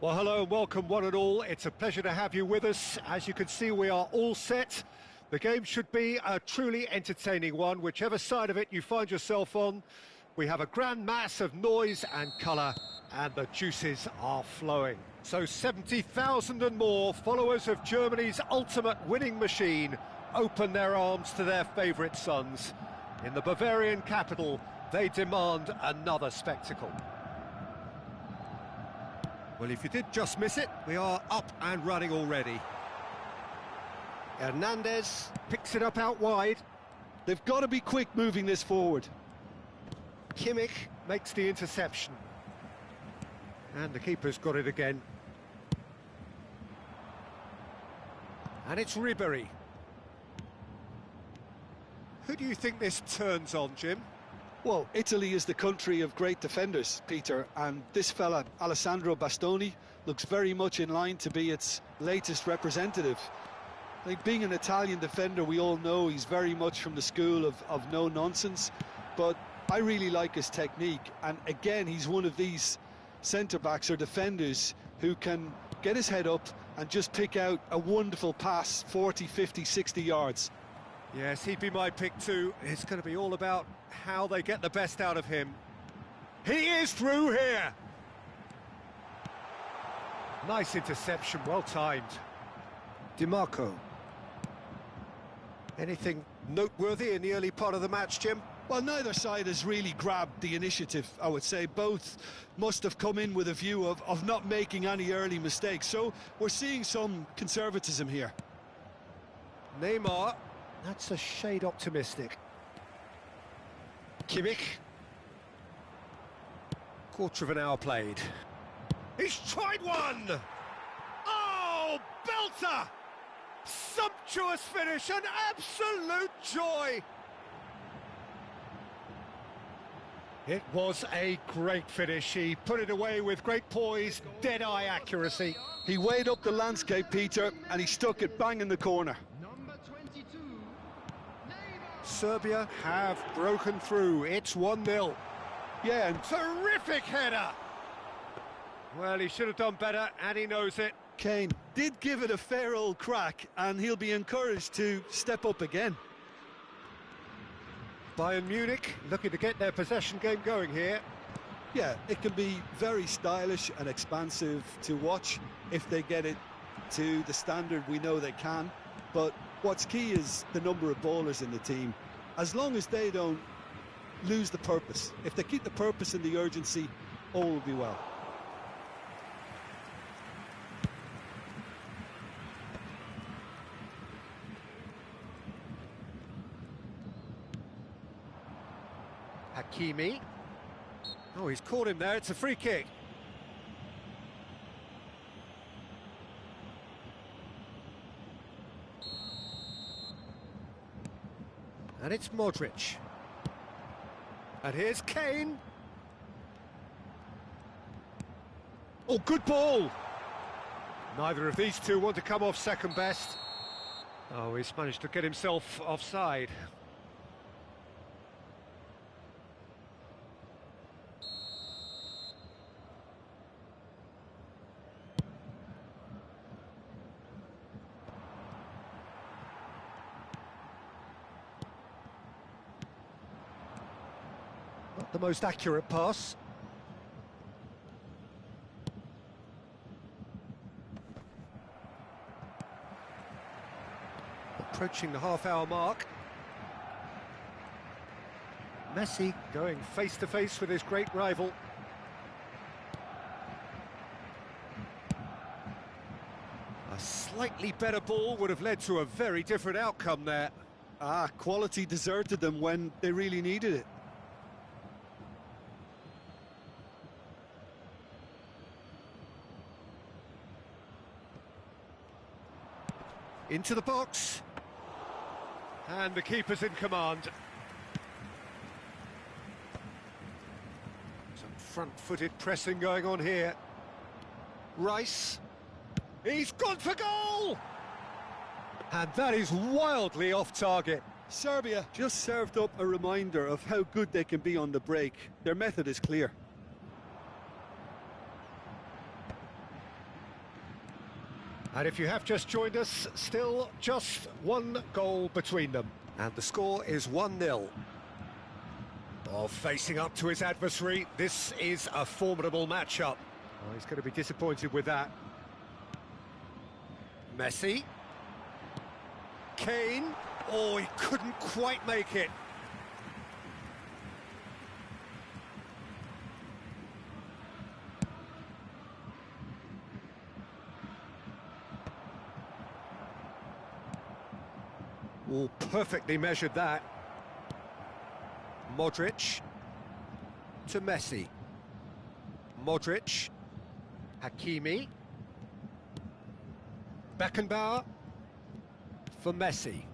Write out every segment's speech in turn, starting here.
Well, hello and welcome one and all. It's a pleasure to have you with us. As you can see, we are all set. The game should be a truly entertaining one, whichever side of it you find yourself on. We have a grand mass of noise and colour, and the juices are flowing. So 70,000 and more followers of Germany's ultimate winning machine open their arms to their favourite sons. In the Bavarian capital, they demand another spectacle. Well, if you did just miss it, we are up and running already. Hernandez picks it up out wide. They've got to be quick moving this forward. Kimmich makes the interception. And the keeper's got it again. And it's Ribery. Who do you think this turns on, Jim? Well, Italy is the country of great defenders, Peter, and this fella, Alessandro Bastoni, looks very much in line to be its latest representative. Like, being an Italian defender, we all know he's very much from the school of no nonsense, but I really like his technique, and again, he's one of these centre-backs or defenders who can get his head up and just pick out a wonderful pass, 40, 50, 60 yards. Yes, he'd be my pick too. It's going to be all about how they get the best out of him. He is through here! Nice interception, well timed. DiMarco. Anything noteworthy in the early part of the match, Jim? Well, neither side has really grabbed the initiative, I would say. Both must have come in with a view of not making any early mistakes. So we're seeing some conservatism here. Neymar, that's a shade optimistic. Kimmich. Quarter of an hour played. He's tried one! Oh, belter! Sumptuous finish, an absolute joy! It was a great finish. He put it away with great poise, dead-eye accuracy. He weighed up the landscape, Peter, and he stuck it bang in the corner. Serbia have broken through. It's 1-0. Yeah, and terrific header! Well, he should have done better, and he knows it. Kane did give it a fair old crack, and he'll be encouraged to step up again. Bayern Munich looking to get their possession game going here. Yeah, it can be very stylish and expansive to watch if they get it to the standard we know they can. But what's key is the number of ballers in the team. As long as they don't lose the purpose, if they keep the purpose and the urgency, all will be well. Hakimi. Oh, he's caught him there. It's a free kick. And it's Modric. And here's Kane. Oh, good ball! Neither of these two want to come off second best. Oh, he's managed to get himself offside. Not the most accurate pass. Approaching the half-hour mark. Messi going face-to-face with his great rival. A slightly better ball would have led to a very different outcome there. Quality deserted them when they really needed it. Into the box. And the keeper's in command. Some front-footed pressing going on here. Rice. He's gone for goal! And that is wildly off target. Serbia just served up a reminder of how good they can be on the break. Their method is clear. And if you have just joined us, still just one goal between them. And the score is 1-0. Oh, facing up to his adversary, this is a formidable matchup. Oh, he's going to be disappointed with that. Messi. Kane. Oh, he couldn't quite make it. Oh, perfectly measured that. Modric to Messi. Modric. Hakimi. Beckenbauer for Messi.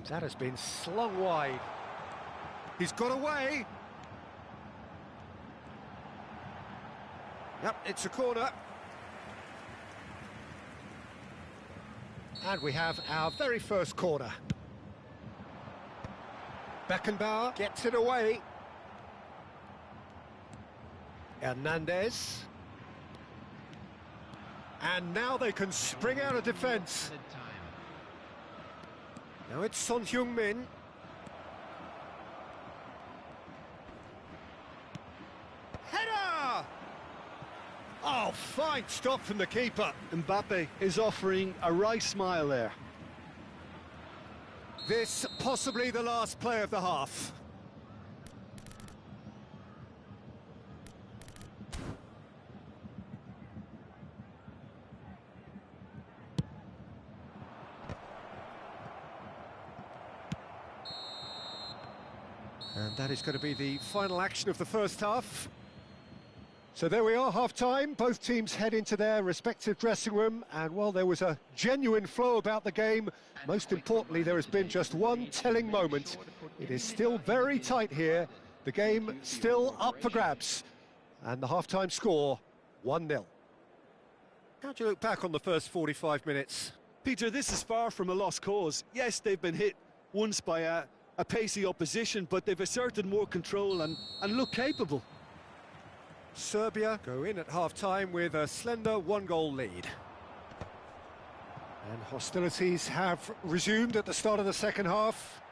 That has been slung wide. He's got away. Yep, it's a corner. And we have our very first corner. Beckenbauer gets it away. Hernandez. And now they can spring out of defence. Now it's Son Heung-min. Header! Oh, fine stop from the keeper. Mbappe is offering a wry smile there. This possibly the last play of the half. And that is going to be the final action of the first half. So there we are, half-time. Both teams head into their respective dressing room, and while there was a genuine flow about the game, most importantly, there has been just one telling moment. It is still very tight here. The game still up for grabs, and the half-time score, 1-0. How do you look back on the first 45 minutes? Peter, this is far from a lost cause. Yes, they've been hit once by a pacey opposition, but they've asserted more control and look capable. Serbia go in at half-time with a slender one-goal lead. And hostilities have resumed at the start of the second half.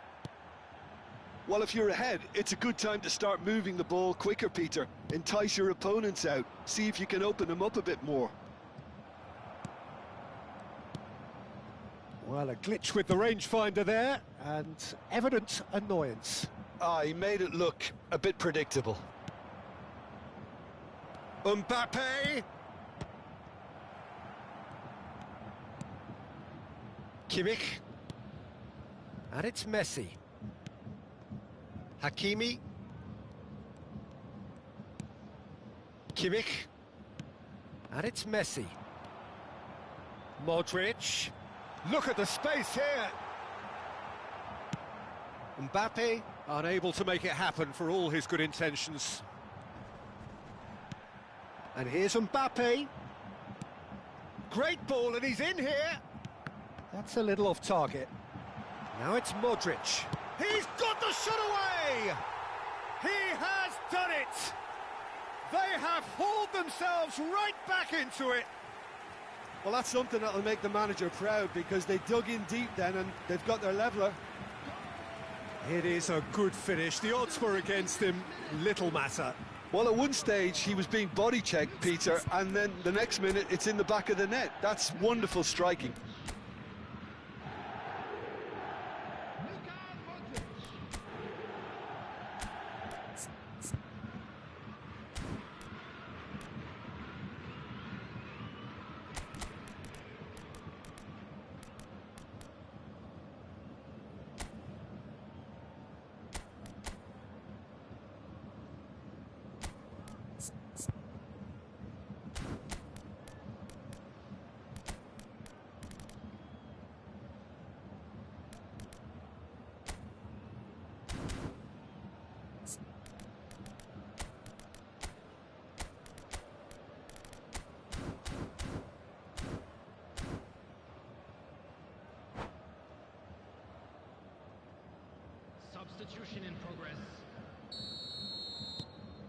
Well, if you're ahead, it's a good time to start moving the ball quicker, Peter. Entice your opponents out. See if you can open them up a bit more. Well, a glitch with the rangefinder there, and evident annoyance. He made it look a bit predictable. Mbappe. Kimmich. And it's Messi. Hakimi. Kimmich. And it's Messi. Modric. Look at the space here. Mbappe unable to make it happen for all his good intentions. And here's Mbappe. Great ball, and he's in here. That's a little off target. Now it's Modric. He's got the shot away! He has done it! They have hauled themselves right back into it. Well, that's something that'll make the manager proud, because they dug in deep then and they've got their leveller. It is a good finish. The odds were against him. Little matter. Well, at one stage he was being body checked, Peter, and then the next minute it's in the back of the net. That's wonderful striking. Substitution in progress.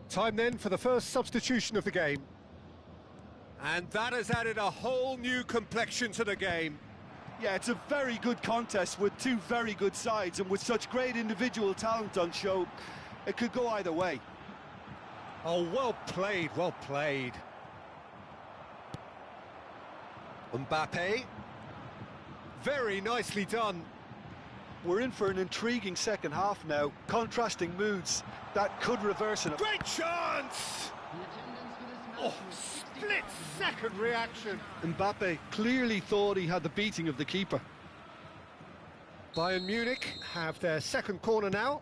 Time then for the first substitution of the game. And that has added a whole new complexion to the game. Yeah, it's a very good contest with two very good sides, and with such great individual talent on show, it could go either way. Oh, well played, well played. Mbappe. Very nicely done. We're in for an intriguing second half now. Contrasting moods that could reverse it. Great chance! Oh, split-second reaction. Mbappe clearly thought he had the beating of the keeper. Bayern Munich have their second corner now.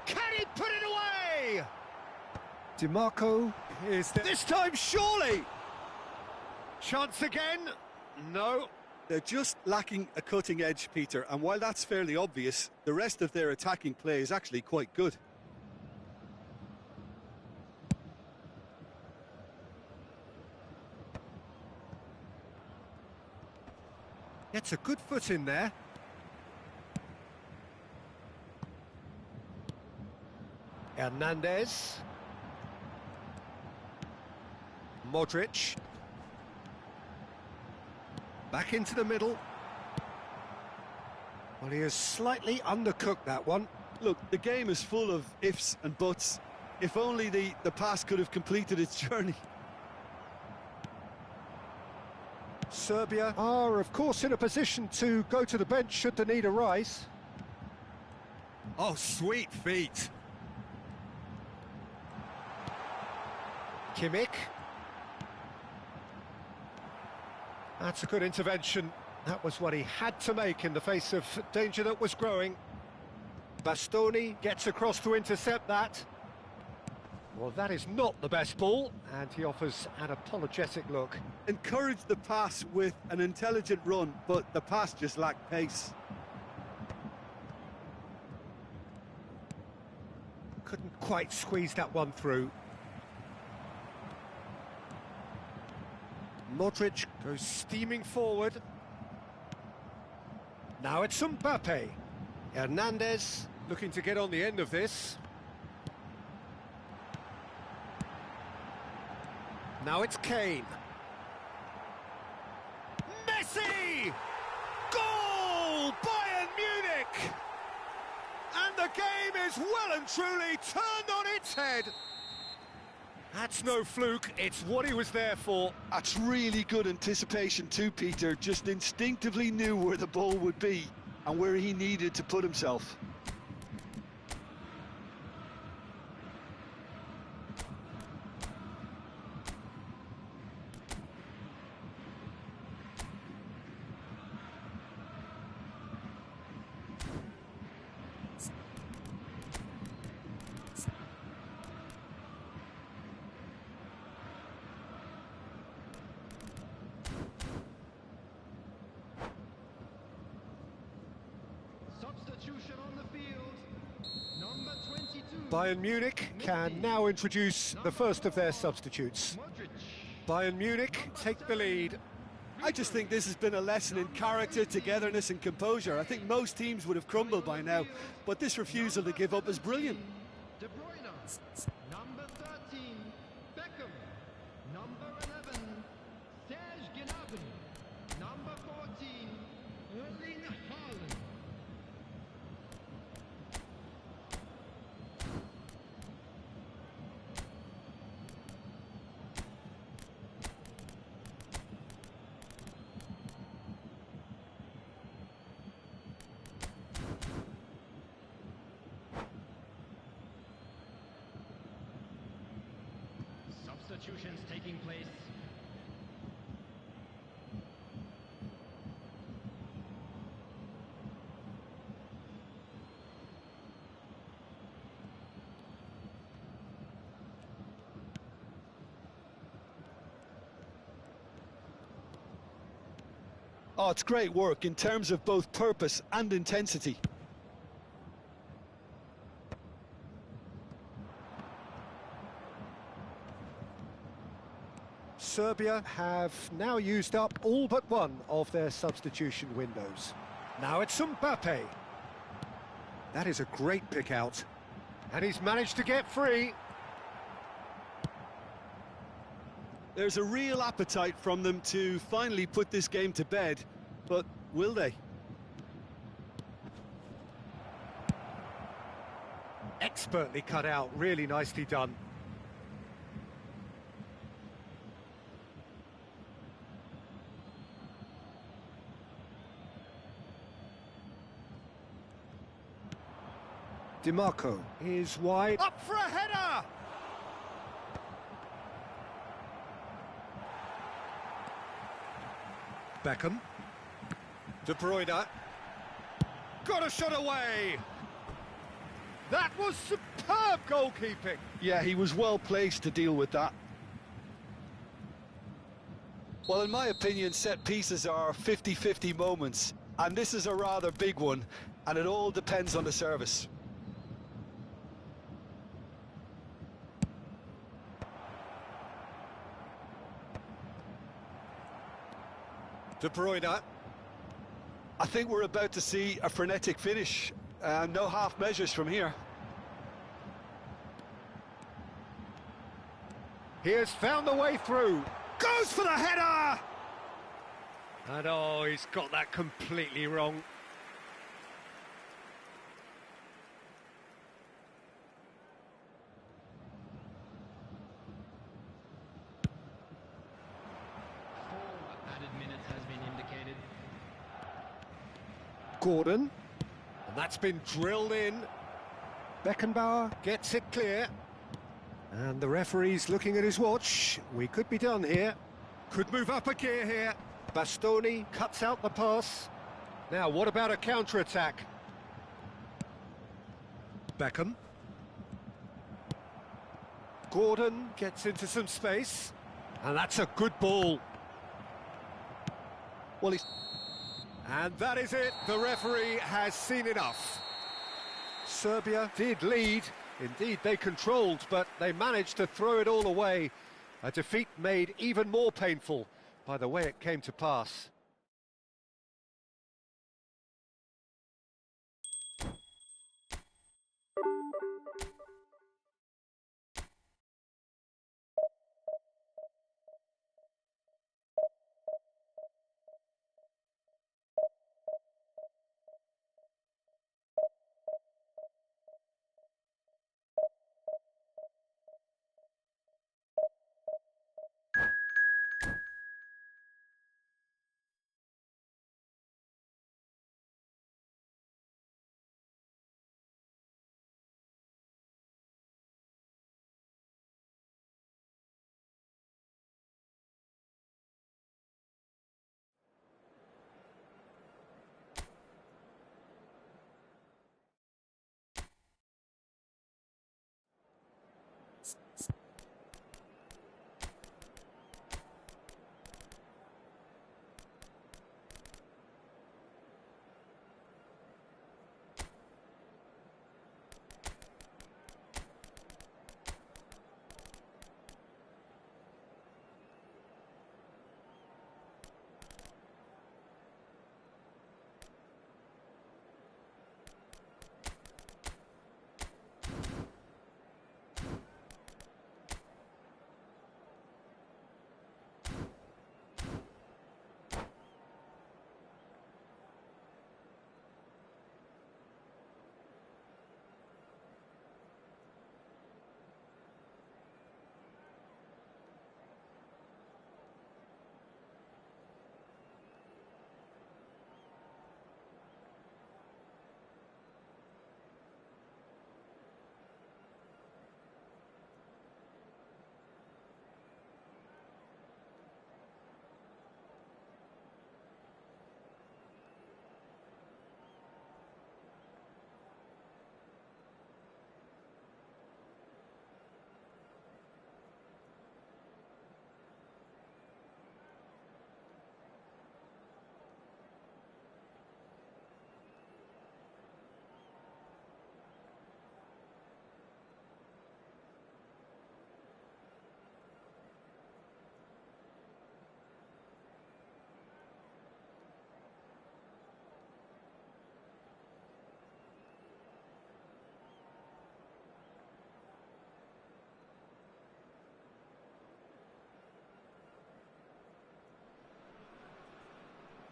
Can he put it away? DiMarco. Is there this time, surely? Chance again? No. They're just lacking a cutting edge, Peter, and while that's fairly obvious, the rest of their attacking play is actually quite good. Gets a good foot in there. Hernandez. Modric. Back into the middle. Well, he has slightly undercooked that one. Look, the game is full of ifs and buts. If only the pass could have completed its journey. Serbia are, of course, in a position to go to the bench should the need arise. Oh, sweet feet. Kimmich. That's a good intervention. That was what he had to make in the face of danger that was growing. Bastoni gets across to intercept that. Well, that is not the best ball, and he offers an apologetic look. Encouraged the pass with an intelligent run, but the pass just lacked pace. Couldn't quite squeeze that one through. Modric goes steaming forward. Now it's Mbappe. Hernandez looking to get on the end of this. Now it's Kane. Messi! Goal! Bayern Munich! And the game is well and truly turned on its head. That's no fluke, it's what he was there for. That's really good anticipation too, Peter. Just instinctively knew where the ball would be and where he needed to put himself. Substitution on the field. Number 22. Bayern Munich can now introduce the first of their substitutes. Bayern Munich take the lead. I just think this has been a lesson in character, togetherness and composure. I think most teams would have crumbled by now, but this refusal to give up is brilliant. De Bruyne. Number 13. Beckham. Number 11. Serge Gnabry. Number 14. Erling Haaland. Substitutions taking place. Oh, it's great work in terms of both purpose and intensity. Serbia have now used up all but one of their substitution windows. Now it's Mbappe. That is a great pick out. And he's managed to get free. There's a real appetite from them to finally put this game to bed, but will they? Expertly cut out, really nicely done. DiMarco. Is wide. Up for a header! Beckham. De Bruyne. Got a shot away! That was superb goalkeeping! Yeah, he was well placed to deal with that. Well, in my opinion, set pieces are 50-50 moments, and this is a rather big one, and it all depends on the service. De Bruyne. I think we're about to see a frenetic finish. No half measures from here. He has found the way through. Goes for the header! And oh, he's got that completely wrong. Added minutes has been indicated. Gordon. And that's been drilled in. Beckenbauer. Gets it clear. And the referee's looking at his watch. We could be done here. Could move up a gear here. Bastoni cuts out the pass. Now, what about a counter-attack? Beckham. Gordon gets into some space. And that's a good ball. Well, he's... And that is it. The referee has seen enough. Serbia did lead. Indeed, they controlled, but they managed to throw it all away. A defeat made even more painful by the way it came to pass.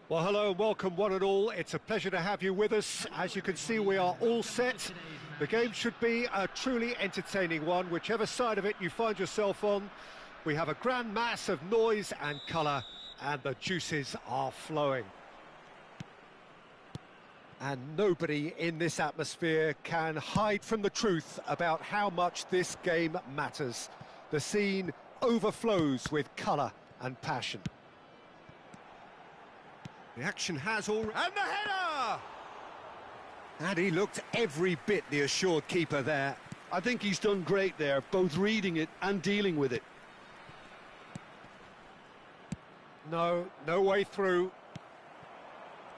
Well, hello and welcome one and all. It's a pleasure to have you with us. As you can see, we are all set. The game should be a truly entertaining one, whichever side of it you find yourself on. We have a grand mass of noise and colour, and the juices are flowing. And nobody in this atmosphere can hide from the truth about how much this game matters. The scene overflows with colour and passion. The action has all... And the header! And he looked every bit the assured keeper there. I think he's done great there, both reading it and dealing with it. No way through.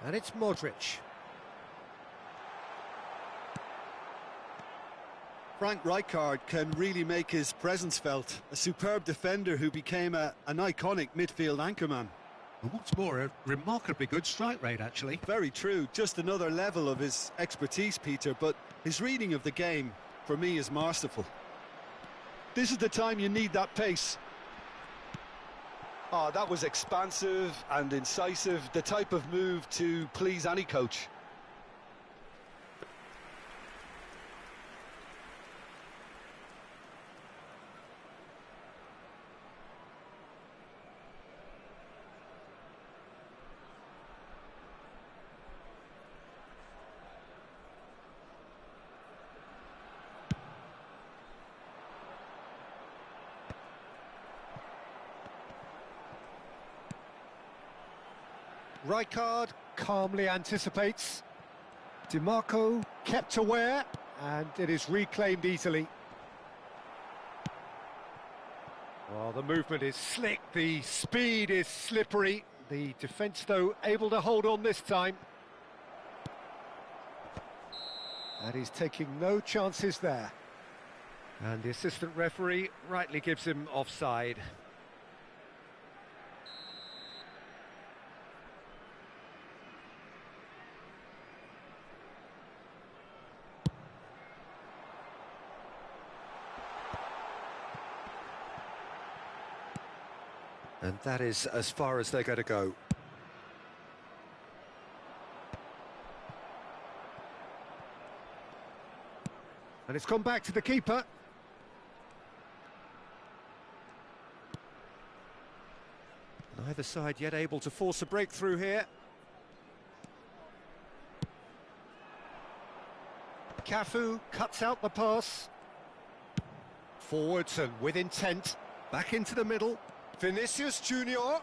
And it's Modric. Frank Rijkaard can really make his presence felt. A superb defender who became an iconic midfield anchorman. And what's more, a remarkably good strike rate, actually. Very true, just another level of his expertise, Peter, but his reading of the game, for me, is masterful. This is the time you need that pace. Oh, that was expansive and incisive, the type of move to please any coach. Rijkaard calmly anticipates. DiMarco kept aware, and it is reclaimed easily. Well, the movement is slick, the speed is slippery. The defence, though, able to hold on this time. And he's taking no chances there. And the assistant referee rightly gives him offside. And that is as far as they're going to go. And it's gone back to the keeper. Neither side yet able to force a breakthrough here. Cafu cuts out the pass. Forwards and with intent. Back into the middle. Vinicius Junior.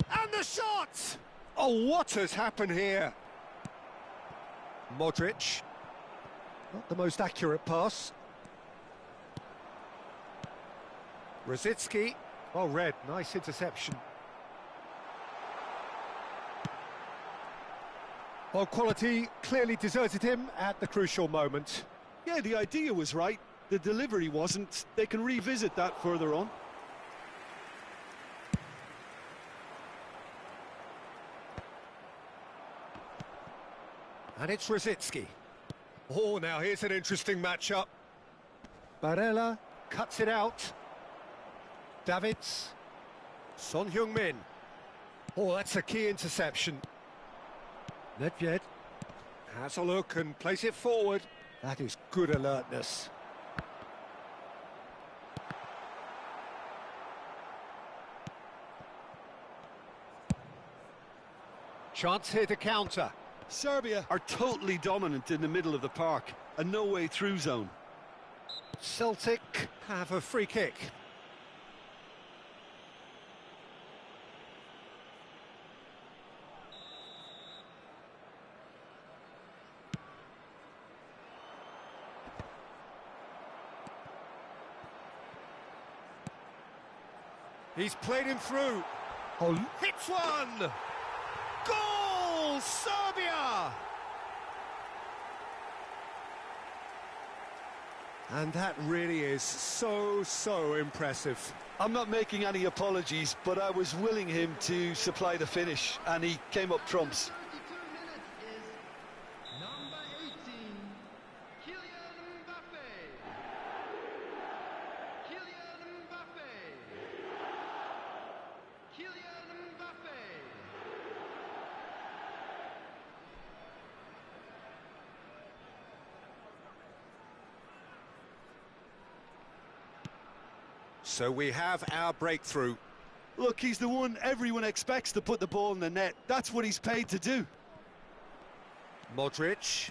And the shot! Oh, what has happened here? Modric. Not the most accurate pass. Rosicki. Oh, red. Nice interception. Well, quality clearly deserted him at the crucial moment. Yeah, the idea was right. The delivery wasn't. They can revisit that further on. And it's Rosicki. Oh, now here's an interesting matchup. Barella cuts it out. Davids. Son Heung-min. Oh, that's a key interception. Nedved has a look and plays it forward. That is good alertness. Chance here to counter. Serbia are totally dominant in the middle of the park, a no-way through zone. Celtic have a free kick. He's played him through. Oh, hits one! Goal! Serbia! And that really is so impressive. I'm not making any apologies, but I was willing him to supply the finish, and he came up trumps. 32 minutes is number 18, Kylian Mbappe. Kylian Mbappe. Kylian Mbappe. So we have our breakthrough. Look, he's the one everyone expects to put the ball in the net. That's what he's paid to do. Modric.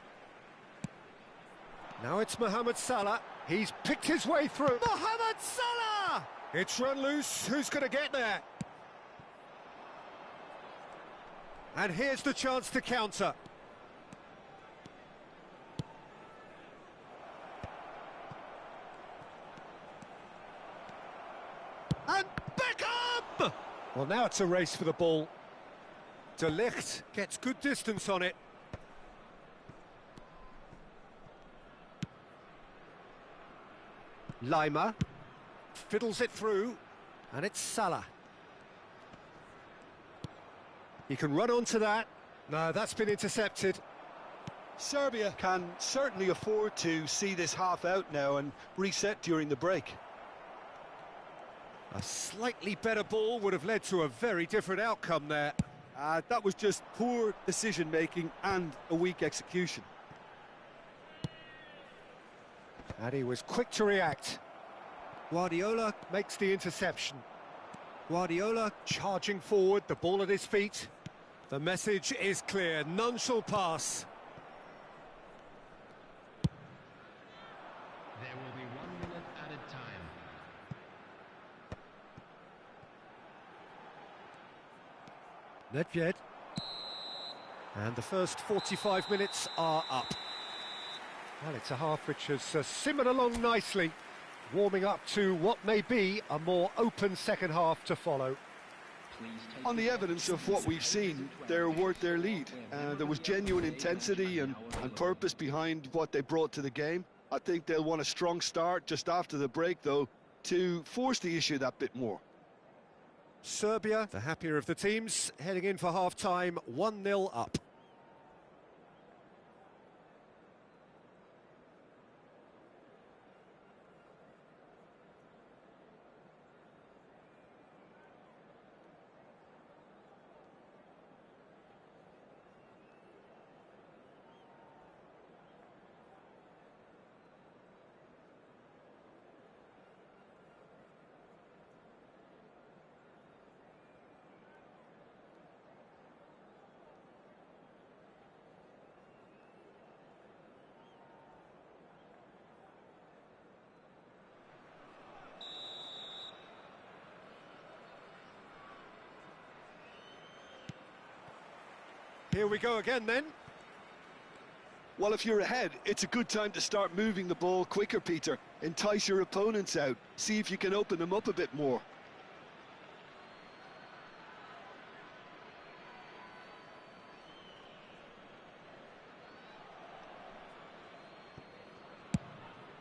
Now it's Mohamed Salah. He's picked his way through. Mohamed Salah! It's run loose. Who's going to get there? And here's the chance to counter. And Beckham! Well, now it's a race for the ball. De Ligt gets good distance on it. Lima fiddles it through, and it's Salah. He can run onto that. No, that's been intercepted. Serbia can certainly afford to see this half out now and reset during the break. A slightly better ball would have led to a very different outcome there. That was just poor decision-making and a weak execution. And he was quick to react. Guardiola makes the interception. Guardiola charging forward, the ball at his feet. The message is clear, none shall pass. There will be 1 minute added time. Nedved. And the first 45 minutes are up. Well, it's a half which has simmered along nicely, warming up to what may be a more open second half to follow. On the evidence of what we've seen, they're worth their lead. There was genuine intensity and purpose behind what they brought to the game. I think they'll want a strong start just after the break, though, to force the issue that bit more. Serbia, the happier of the teams, heading in for half-time, 1-0 up. Here we go again then. Well, if you're ahead, it's a good time to start moving the ball quicker, Peter. Entice your opponents out. See if you can open them up a bit more.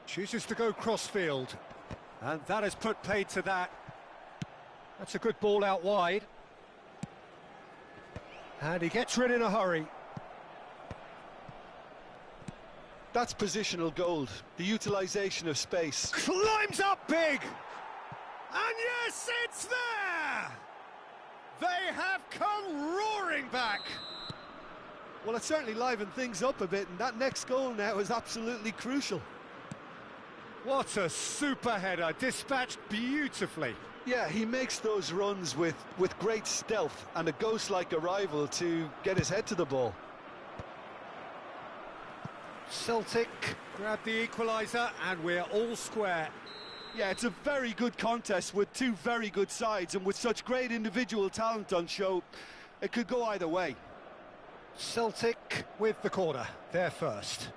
Chooses to go crossfield. And that has put paid to that. That's a good ball out wide. And he gets rid in a hurry. That's positional gold, the utilisation of space. Climbs up big! And yes, it's there! They have come roaring back! Well, it certainly livened things up a bit, and that next goal now is absolutely crucial. What a super header, dispatched beautifully. Yeah, he makes those runs with great stealth and a ghost-like arrival to get his head to the ball. Celtic grab the equaliser and we're all square. Yeah, it's a very good contest with two very good sides, and with such great individual talent on show, it could go either way. Celtic with the corner, they're first.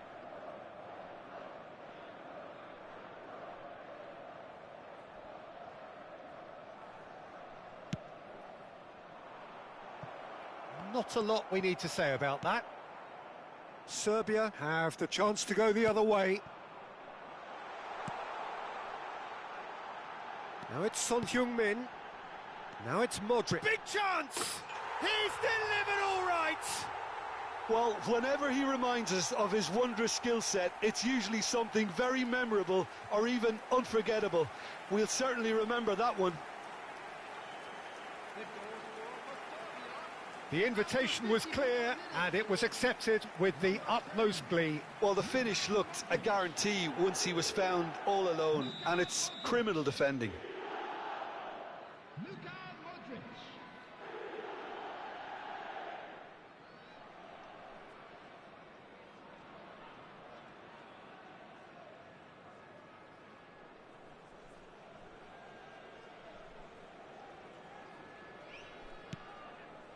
Not a lot we need to say about that. Serbia have the chance to go the other way. Now it's Son Heung-min. Now it's Modric. Big chance! He's delivered all right! Well, whenever he reminds us of his wondrous skill set, it's usually something very memorable or even unforgettable. We'll certainly remember that one. The invitation was clear and it was accepted with the utmost glee. Well, the finish looked a guarantee once he was found all alone, and it's criminal defending.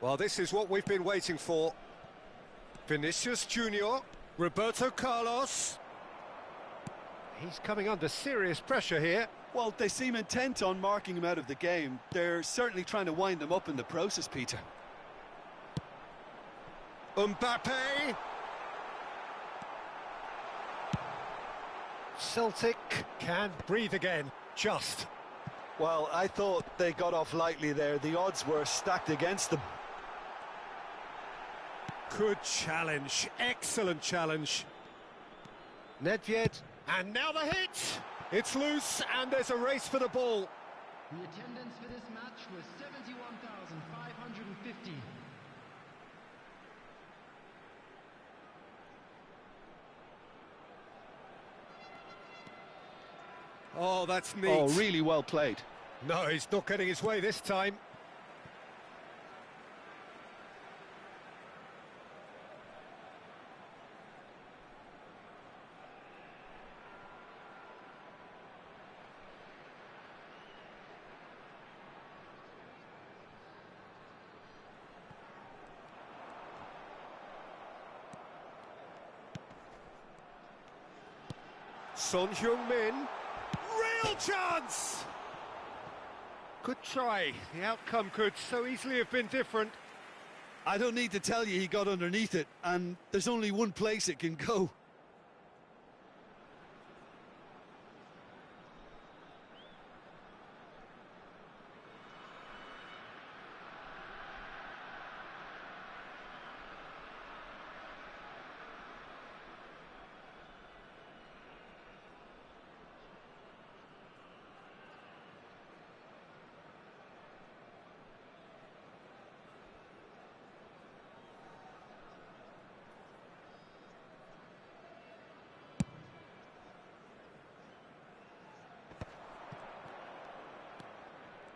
Well, this is what we've been waiting for. Vinicius Junior, Roberto Carlos. He's coming under serious pressure here. Well, they seem intent on marking him out of the game. They're certainly trying to wind him up in the process, Peter. Mbappe. Celtic can breathe again, just. Well, I thought they got off lightly there. The odds were stacked against them. Good challenge, excellent challenge. Nedved, and now the hit! It's loose, and there's a race for the ball. The attendance for this match was 71,550. Oh, that's neat. Oh, really well played. No, he's not getting his way this time. Son Heung-min, real chance! Good try, the outcome could so easily have been different. I don't need to tell you he got underneath it, and there's only one place it can go.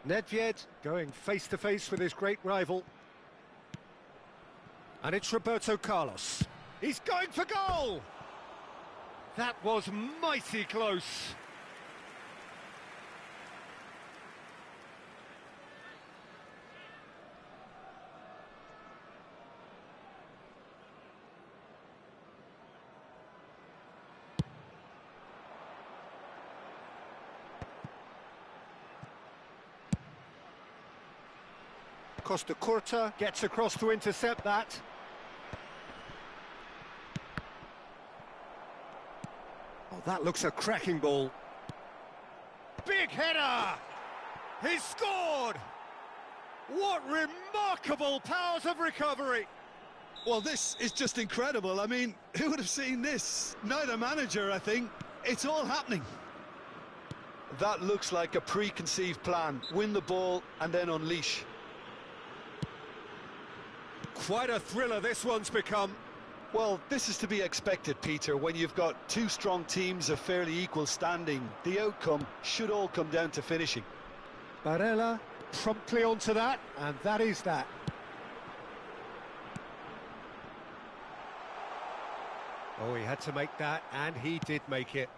Nedved going face-to-face with his great rival. And it's Roberto Carlos. He's going for goal! That was mighty close. Costa Curta gets across to intercept that. Oh, that looks a cracking ball. Big header! He's scored! What remarkable powers of recovery! Well, this is just incredible. I mean, who would have seen this? Not a manager, I think. It's all happening. That looks like a preconceived plan. Win the ball and then unleash. Quite a thriller this one's become. Well, this is to be expected, Peter. When you've got two strong teams of fairly equal standing, the outcome should all come down to finishing. Barella promptly onto that, and that is that. Oh, he had to make that, and he did make it.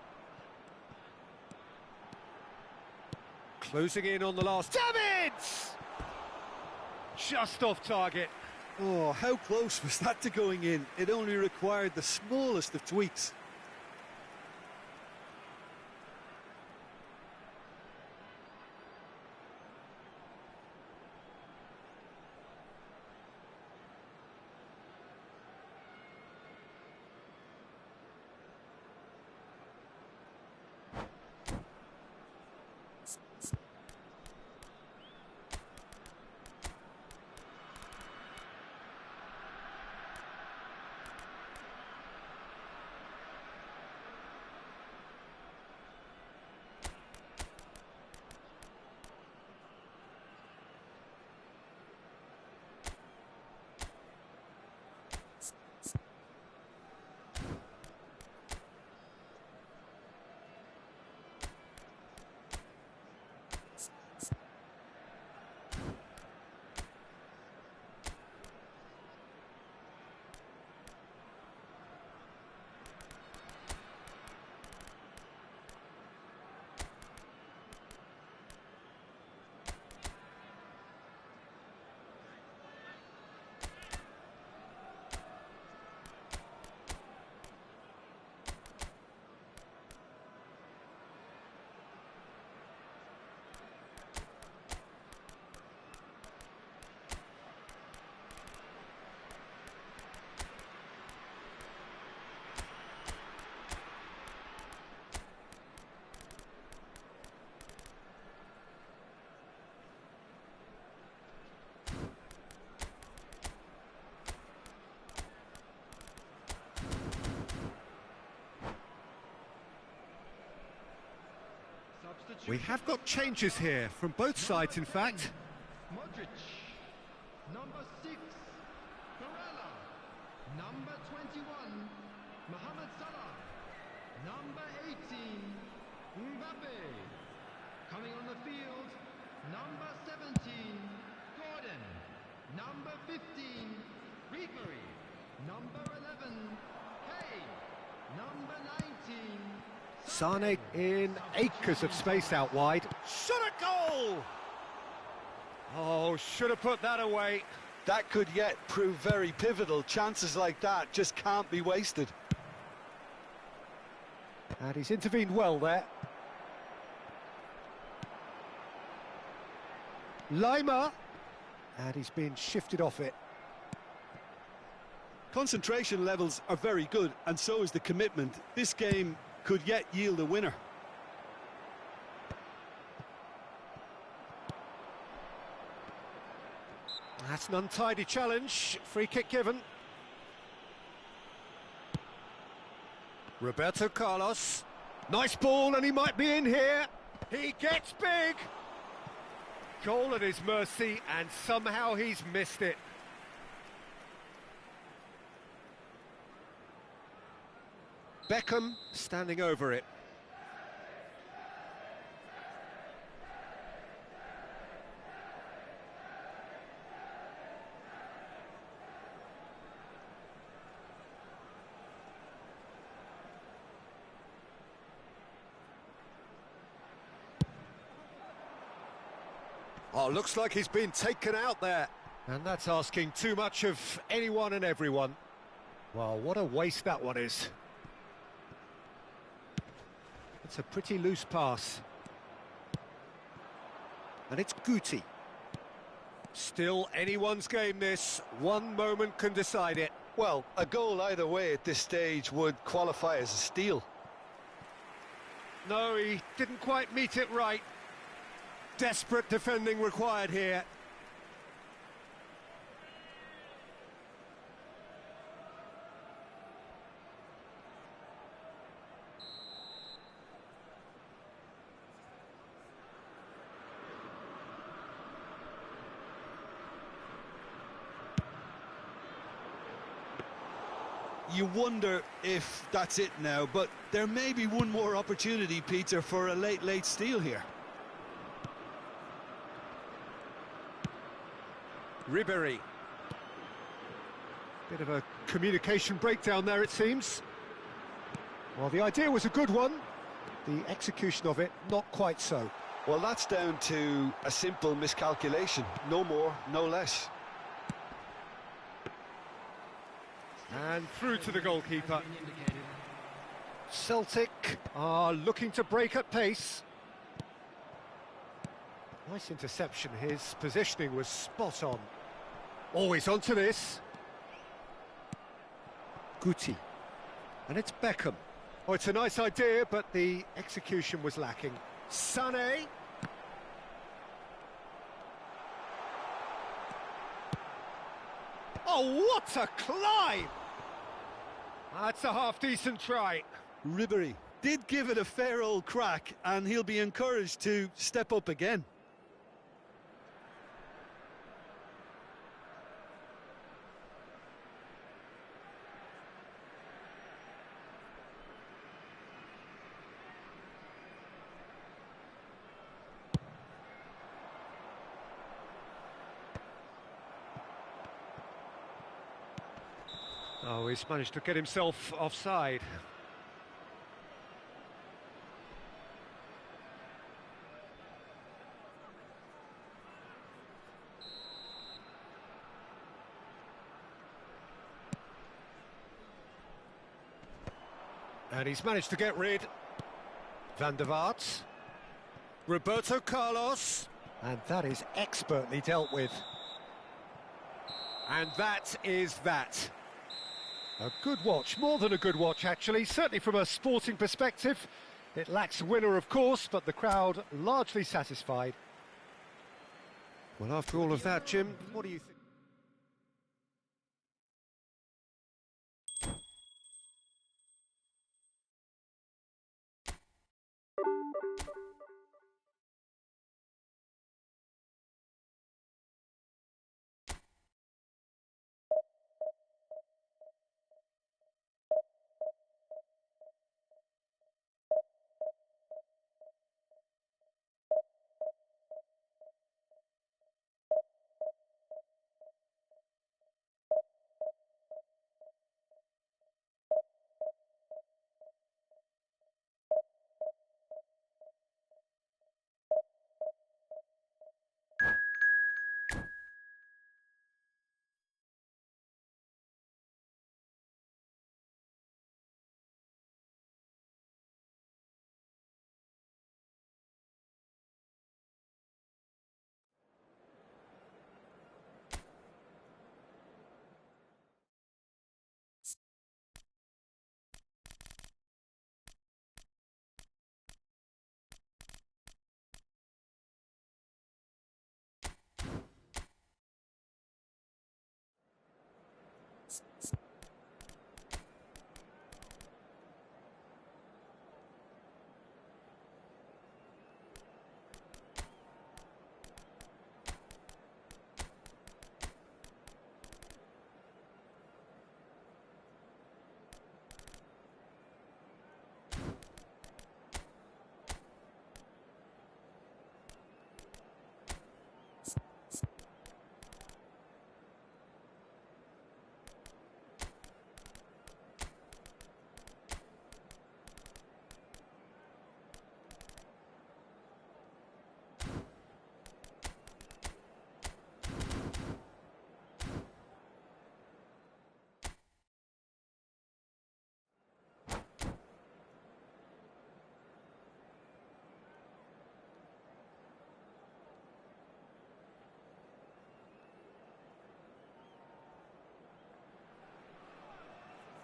Closing in on the last. Davids! Just off target. Oh, how close was that to going in? It only required the smallest of tweaks. We have got changes here from both sides, in fact. Modric. Number 6, Barella. Number 21, Mohamed Salah. Number 18, Mbappe. Coming on the field, number 17, Gordon. Number 15, Ribery. Number 11, Hay. Number 19, Sane in acres of space out wide. Shot a goal! Oh, should have put that away. That could yet prove very pivotal. Chances like that just can't be wasted. And he's intervened well there. Lima. And he's been shifted off it. Concentration levels are very good, and so is the commitment. This game could yet yield a winner. That's an untidy challenge. Free kick given. Roberto Carlos. Nice ball, and he might be in here. He gets big. Goal at his mercy, and somehow he's missed it. Beckham standing over it. Oh, looks like he's been taken out there. And that's asking too much of anyone and everyone. Well, what a waste that one is. It's a pretty loose pass. And it's Guti. Still anyone's game, this. One moment can decide it. Well, a goal either way at this stage would qualify as a steal. No, he didn't quite meet it right. Desperate defending required here. You wonder if that's it now, but there may be one more opportunity, Peter, for a late steal here. Ribery. Bit of a communication breakdown there, it seems. Well, the idea was a good one. The execution of it, not quite so. Well, that's down to a simple miscalculation. No more, no less. And through to the goalkeeper. Celtic are looking to break at pace. Nice interception. His positioning was spot on. Always onto this. Guti. And it's Beckham. Oh, it's a nice idea, but the execution was lacking. Sané. Oh, what a climb! That's a half-decent try. Ribery did give it a fair old crack, and he'll be encouraged to step up again. Oh, he's managed to get himself offside. And he's managed to get rid. Van der Vaart. Roberto Carlos. And that is expertly dealt with. And that is that. A good watch, more than a good watch actually, certainly from a sporting perspective. It lacks a winner, of course, but the crowd largely satisfied. Well, after all of that, Jim, what do you think?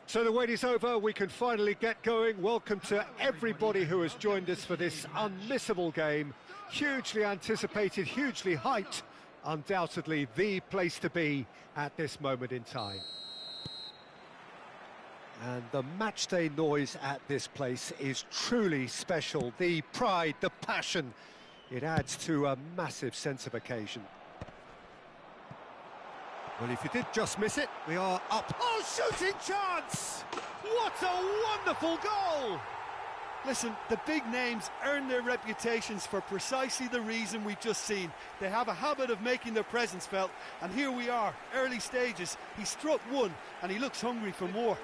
So the wait is over, we can finally get going. Welcome to everybody who has joined us for this unmissable game. Hugely anticipated, hugely hyped, undoubtedly the place to be at this moment in time. And the matchday noise at this place is truly special. The pride, the passion, it adds to a massive sense of occasion. Well, if you did just miss it, we are up. Oh, shooting chance! What a wonderful goal! Listen, the big names earn their reputations for precisely the reason we've just seen. They have a habit of making their presence felt, and here we are, early stages. He struck one, and he looks hungry for more.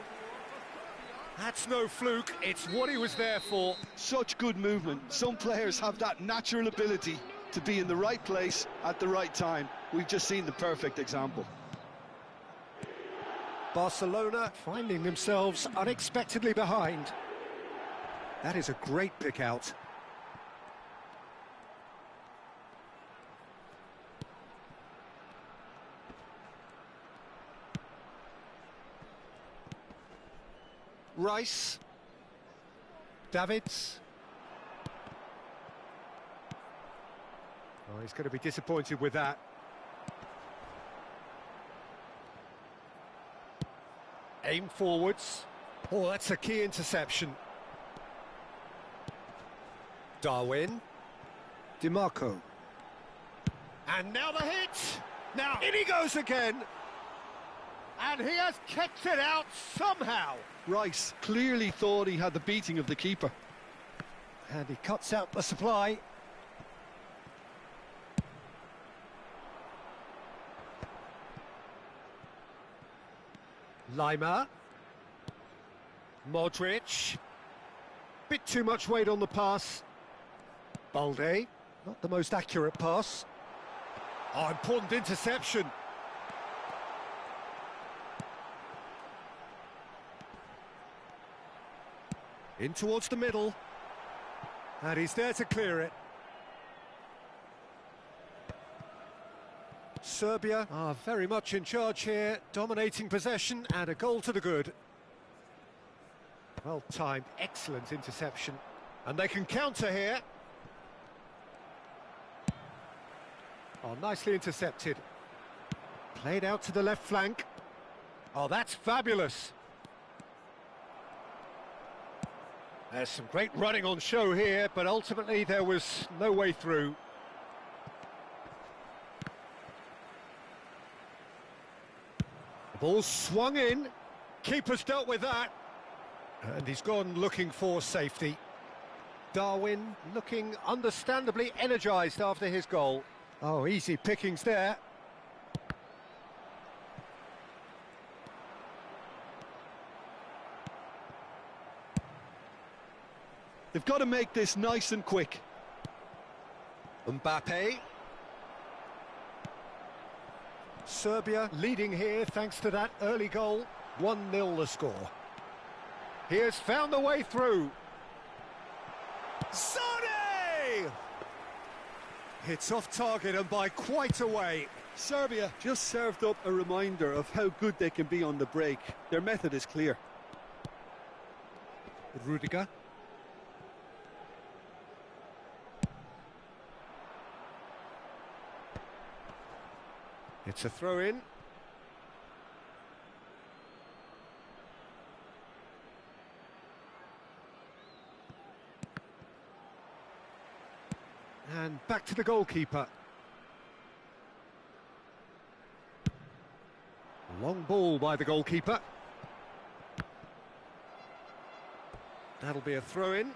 That's no fluke, it's what he was there for. Such good movement. Some players have that natural ability to be in the right place at the right time. We've just seen the perfect example. Barcelona finding themselves unexpectedly behind. That is a great pick out. Rice. Davids. Oh, he's going to be disappointed with that. Aim forwards. Oh, that's a key interception. Darwin. DiMarco. And now the hit. Now, in he goes again. And he has kept it out somehow. Rice clearly thought he had the beating of the keeper. And he cuts out the supply. Lima. Modric. Bit too much weight on the pass. Balde. Not the most accurate pass. Oh, important interception. In towards the middle. And he's there to clear it. Serbia are very much in charge here, dominating possession and a goal to the good. Well timed, excellent interception. And they can counter here. Oh, nicely intercepted. Played out to the left flank. Oh, that's fabulous. There's some great running on show here, but ultimately there was no way through. The ball's swung in. Keeper's dealt with that. And he's gone looking for safety. Darwin looking understandably energised after his goal. Oh, easy pickings there. They've got to make this nice and quick. Mbappe. Serbia leading here thanks to that early goal. 1-0 the score. He has found the way through. Sane! It's off target and by quite a way. Serbia just served up a reminder of how good they can be on the break. Their method is clear. Rudiger. It's a throw-in. And back to the goalkeeper. Long ball by the goalkeeper. That'll be a throw-in.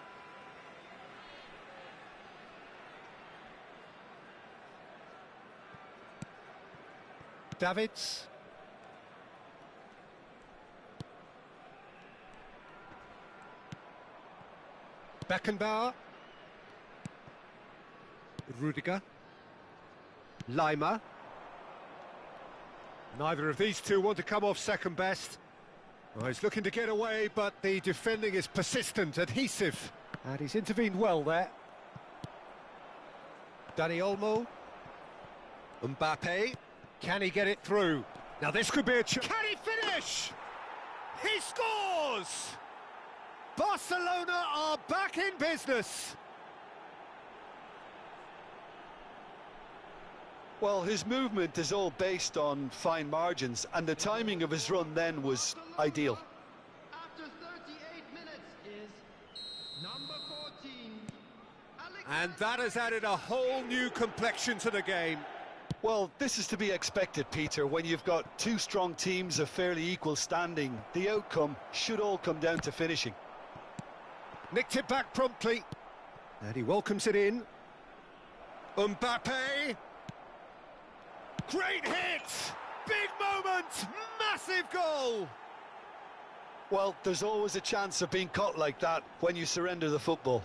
Davids. Beckenbauer. Rudiger. Lima. Neither of these two want to come off second best. Well, he's looking to get away, but the defending is persistent, adhesive. And he's intervened well there. Dani Olmo. Mbappe. Can he get it through? Now this could be a chance. Can he finish? He scores! Barcelona are back in business. Well, his movement is all based on fine margins, and the timing of his run then was ideal. After 38 minutes is number 14. And that has added a whole new complexion to the game. Well, this is to be expected, Peter. When you've got two strong teams of fairly equal standing, the outcome should all come down to finishing. Nicked it back promptly. And he welcomes it in. Mbappe. Great hit! Big moment! Massive goal! Well, there's always a chance of being caught like that when you surrender the football.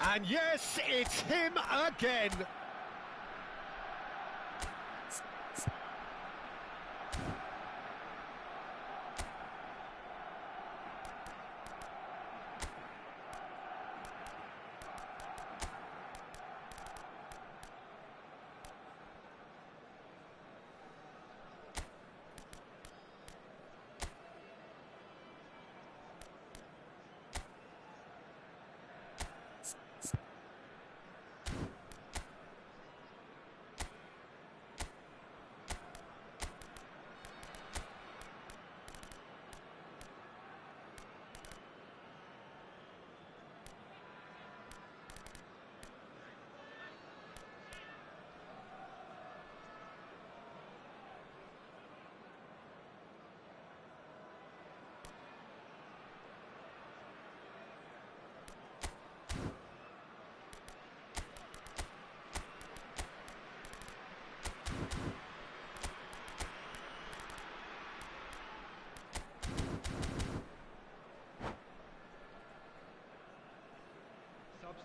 And yes, it's him again.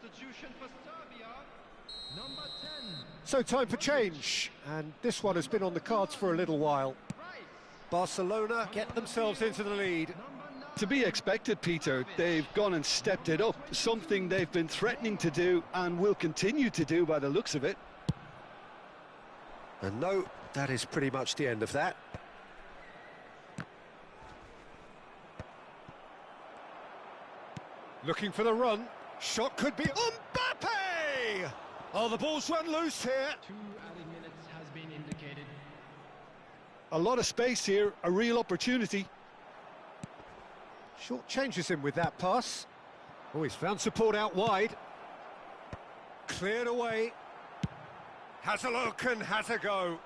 Substitution for Serbia, number 10. So time for change, and this one has been on the cards for a little while. Barcelona get themselves into the lead. To be expected, Peter. They've gone and stepped it up, something they've been threatening to do and will continue to do by the looks of it. And no, that is pretty much the end of that. Looking for the run. Shot could be Mbappe! Oh, the ball's run loose here. 2 added minutes has been indicated. A lot of space here, a real opportunity. Short changes him with that pass. Oh, he's found support out wide. Cleared away. Has a look and has a go.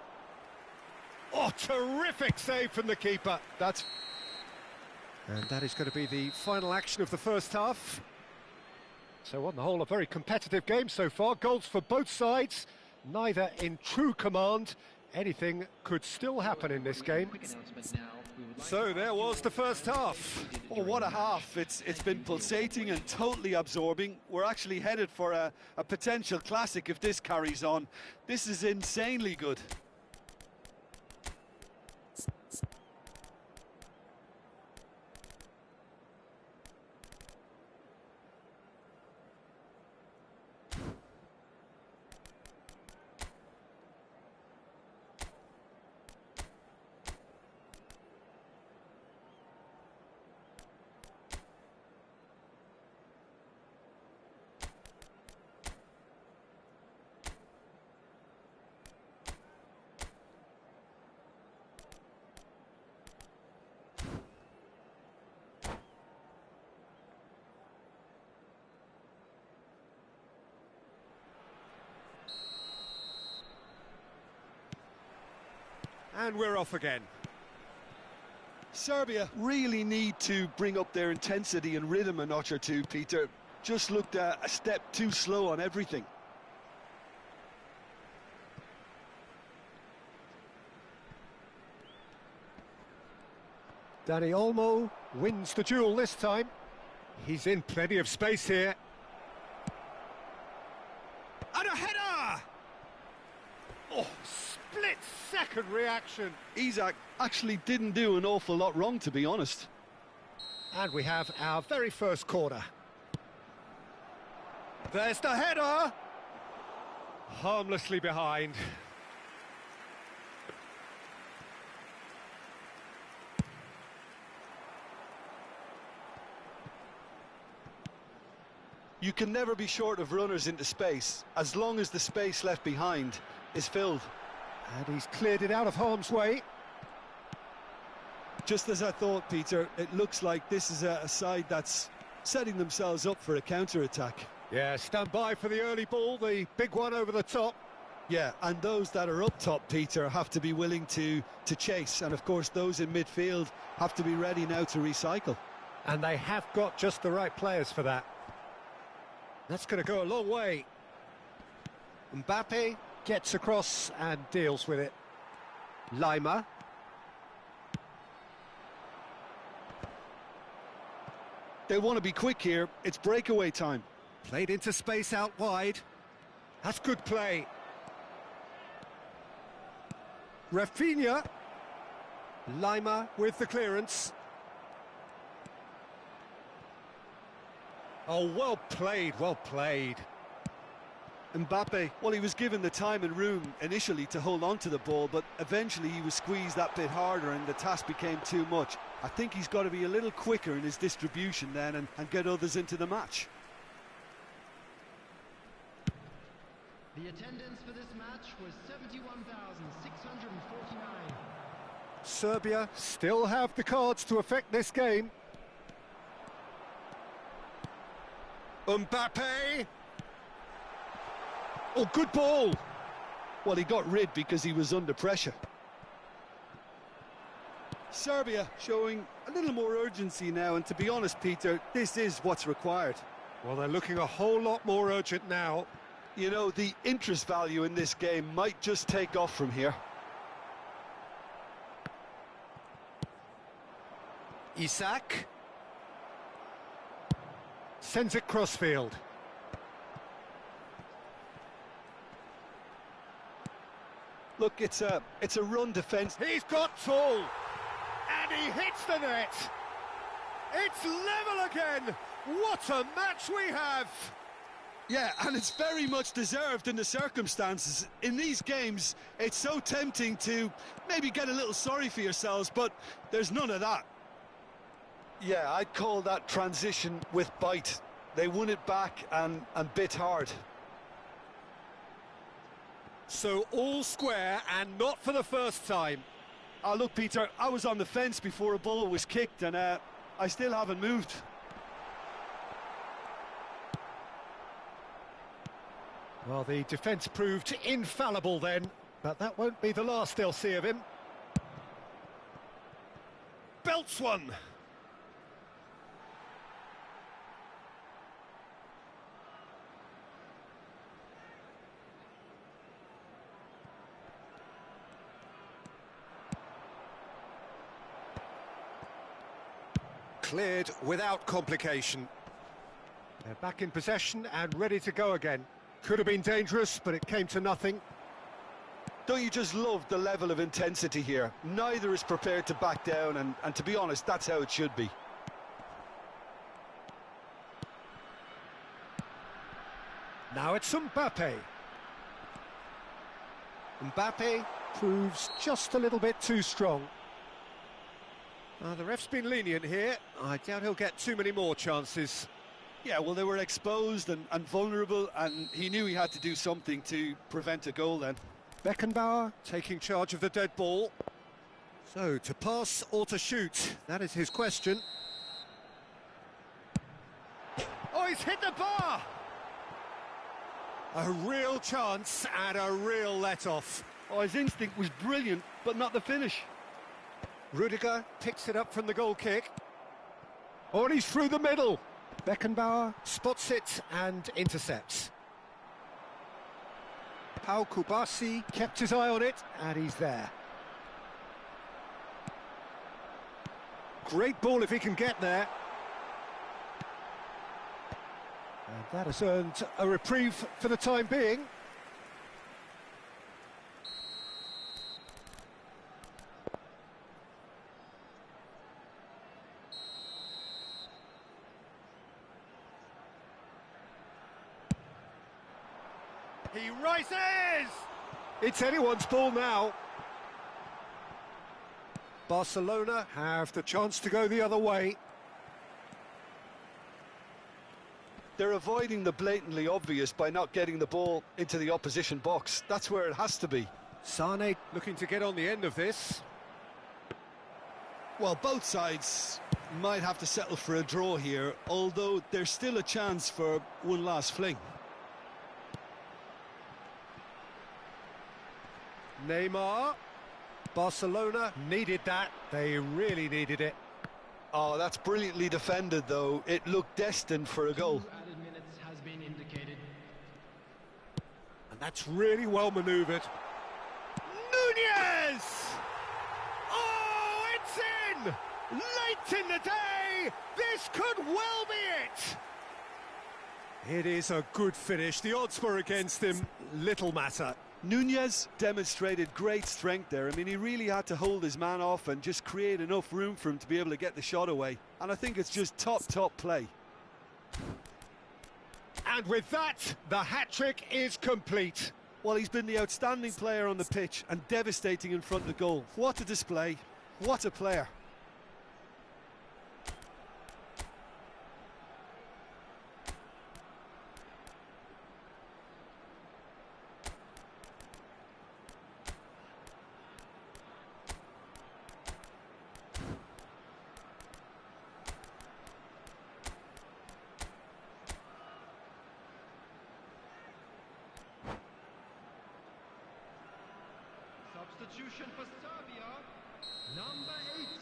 Oh, terrific save from the keeper. And that is going to be the final action of the first half. So on the whole, a very competitive game so far. Goals for both sides, neither in true command. Anything could still happen in this game. So there was the first half. Oh, what a half. It's been pulsating and totally absorbing. We're actually headed for a potential classic if this carries on. This is insanely good. And we're off again. Serbia really need to bring up their intensity and rhythm a notch or two, Peter. Just looked a step too slow on everything. Dani Olmo wins the duel this time. He's in plenty of space here. And a header! Oh, split-second reaction. Isak actually didn't do an awful lot wrong, to be honest. And we have our very first corner. There's the header! Harmlessly behind. You can never be short of runners into space, as long as the space left behind is filled. And he's cleared it out of harm's way. Just as I thought, Peter, it looks like this is a side that's setting themselves up for a counter-attack. Yeah, stand by for the early ball, the big one over the top. Yeah, and those that are up top, Peter, have to be willing to chase. And, of course, those in midfield have to be ready now to recycle. And they have got just the right players for that. That's going to go a long way. Mbappe gets across and deals with it. Lima. They want to be quick here. It's breakaway time. Played into space out wide. That's good play. Rafinha. Lima with the clearance. Oh, well played, well played. Mbappe, well, he was given the time and room initially to hold on to the ball, but eventually he was squeezed that bit harder and the task became too much. I think he's got to be a little quicker in his distribution then and get others into the match. The attendance for this match was 71,649. Serbia still have the cards to affect this game. Mbappe. Oh, good ball. Well, he got rid because he was under pressure. Serbia showing a little more urgency now, and to be honest, Peter, this is what's required. Well, they're looking a whole lot more urgent now. You know, the interest value in this game might just take off from here. Isak. Sends it crossfield. Look, it's a run defence. He's got tall, and he hits the net. It's level again. What a match we have. Yeah, and it's very much deserved in the circumstances. In these games, it's so tempting to maybe get a little sorry for yourselves, but there's none of that. Yeah, I'd call that transition with bite. They won it back and bit hard. So all square, and not for the first time. Oh, look, Peter, I was on the fence before a ball was kicked, and I still haven't moved. Well, the defence proved infallible then, but that won't be the last they'll see of him. Belts one. Cleared without complication. They're back in possession and ready to go again. Could have been dangerous, but it came to nothing. Don't you just love the level of intensity here? Neither is prepared to back down, and to be honest, that's how it should be. Now it's Mbappe. Mbappe proves just a little bit too strong. The ref's been lenient here. I doubt he'll get too many more chances. Yeah, well, they were exposed and vulnerable, and he knew he had to do something to prevent a goal then. Beckenbauer taking charge of the dead ball. So, to pass or to shoot? That is his question. Oh, he's hit the bar! A real chance and a real let-off. Oh, his instinct was brilliant, but not the finish. Rudiger picks it up from the goal kick. Oh, and he's through the middle. Beckenbauer spots it and intercepts. Pau Kubasi kept his eye on it, and he's there. Great ball if he can get there. And that has earned a reprieve for the time being. He rises! It's anyone's ball now. Barcelona have the chance to go the other way. They're avoiding the blatantly obvious by not getting the ball into the opposition box. That's where it has to be. Sane looking to get on the end of this. Well, both sides might have to settle for a draw here, although there's still a chance for one last fling. Neymar. Barcelona needed that. They really needed it. Oh, that's brilliantly defended, though. It looked destined for a goal. 2 added minutes has been indicated. And that's really well manoeuvred. Nunez! Oh, it's in! Late in the day! This could well be it! It is a good finish. The odds were against him. Little matter. Nunez demonstrated great strength there. I mean, he really had to hold his man off and just create enough room for him to be able to get the shot away. And I think it's just top play. And with that, the hat-trick is complete. Well, he's been the outstanding player on the pitch and devastating in front of goal. What a display. What a player. Substitution for Serbia, number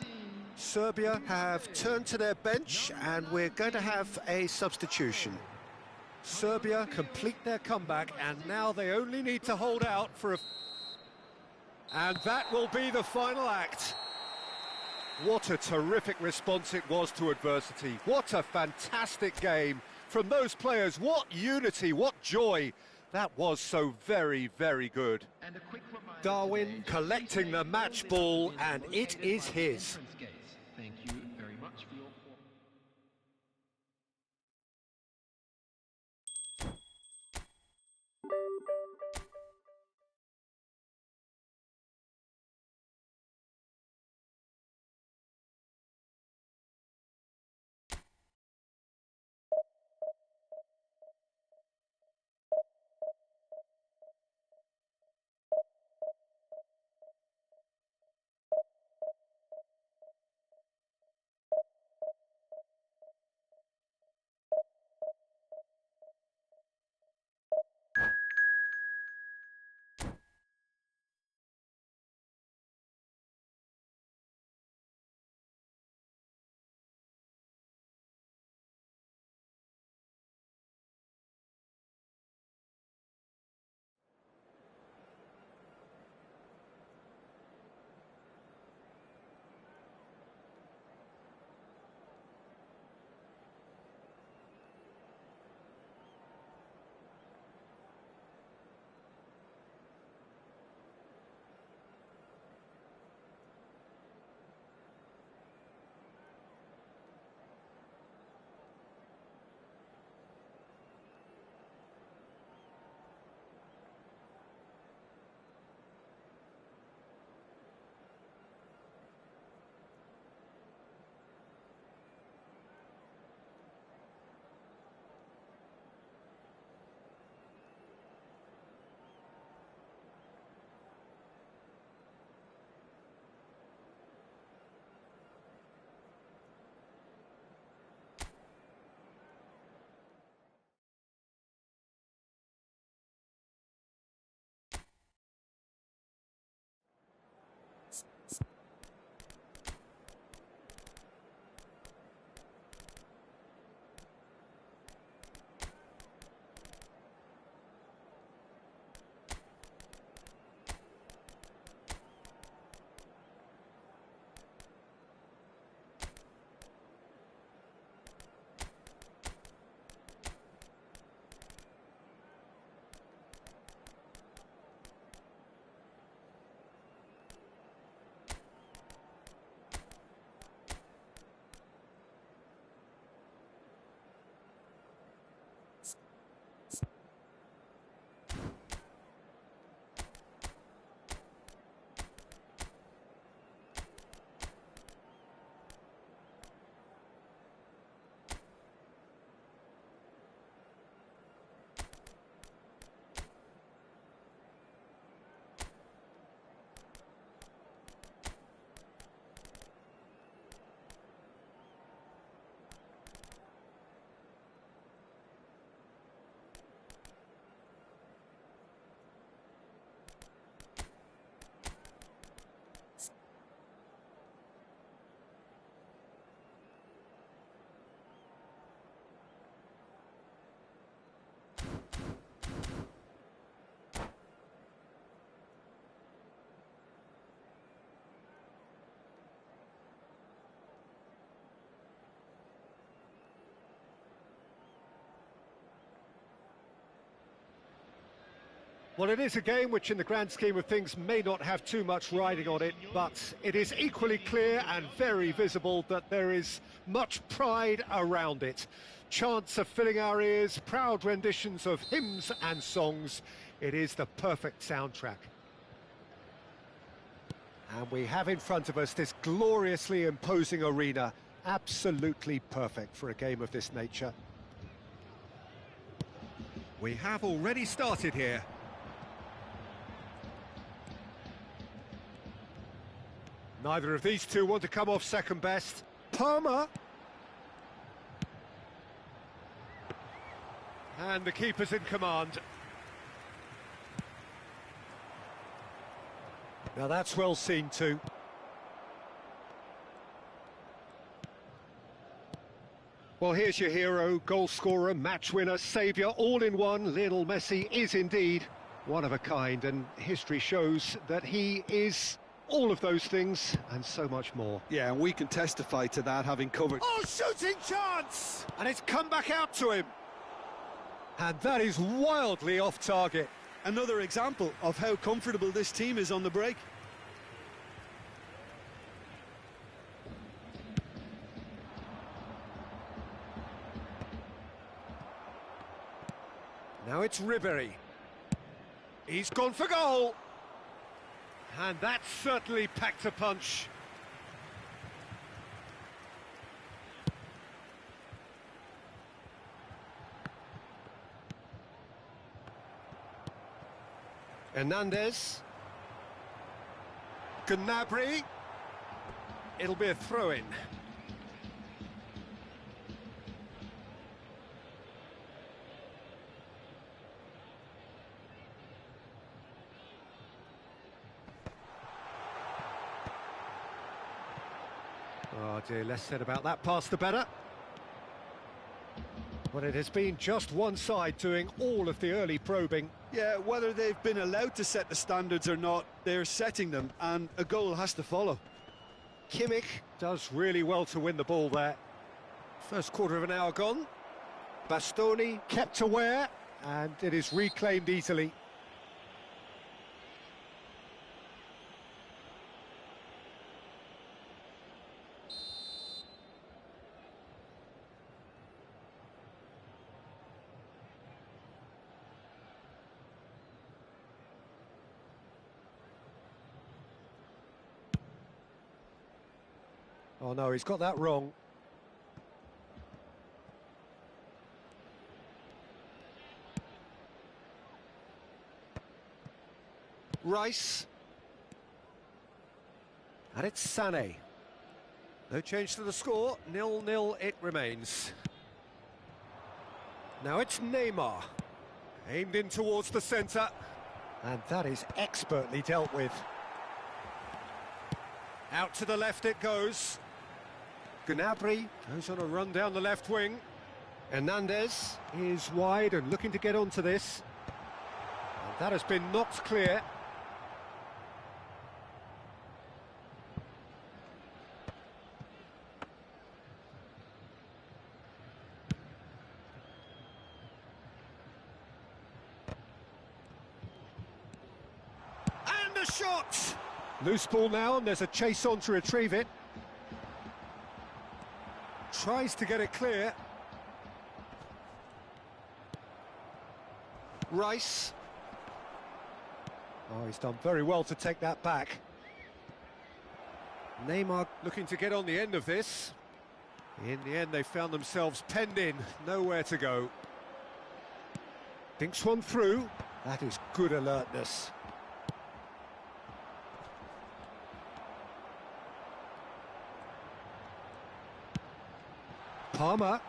18. Serbia have turned to their bench and we're going to have a substitution. Serbia complete their comeback and now they only need to hold out for a... And that will be the final act. What a terrific response it was to adversity. What a fantastic game from those players. What unity, what joy. That was so very, very good. And a quick reminder Darwin today, collecting the match ball and it is his. Thank you very much for your Well, it is a game which, in the grand scheme of things, may not have too much riding on it, but it is equally clear and very visible that there is much pride around it. Chants are filling our ears, proud renditions of hymns and songs. It is the perfect soundtrack. And we have in front of us this gloriously imposing arena, absolutely perfect for a game of this nature. We have already started here. Neither of these two want to come off second best. Palmer. And the keeper's in command. Now that's well seen too. Well, here's your hero, goal scorer, match winner, saviour, all in one. Lionel Messi is indeed one of a kind, and history shows that he is all of those things and so much more. Yeah, and we can testify to that, having covered... Oh, shooting chance! And it's come back out to him. And that is wildly off target. Another example of how comfortable this team is on the break. Now it's Ribery. He's gone for goal. And that certainly packed a punch. Hernandez. Gnabry. It'll be a throw-in. Oh dear, less said about that pass the better. But it has been just one side doing all of the early probing. Yeah, whether they've been allowed to set the standards or not, they're setting them, and a goal has to follow. Kimmich does really well to win the ball there. First quarter of an hour gone. Bastoni kept aware, and it is reclaimed easily. Oh no, he's got that wrong. Rice. And it's Sané. No change to the score, 0-0 it remains. Now it's Neymar. Aimed in towards the centre. And that is expertly dealt with. Out to the left it goes. Gnabry goes on a run down the left wing. Hernandez is wide and looking to get onto this. And that has been knocked clear. And a shot! Loose ball now, and there's a chase on to retrieve it. Tries to get it clear. Rice. Oh, he's done very well to take that back. Neymar looking to get on the end of this. In the end, they found themselves penned in, nowhere to go. Dinks one through. That is good alertness. Palmer.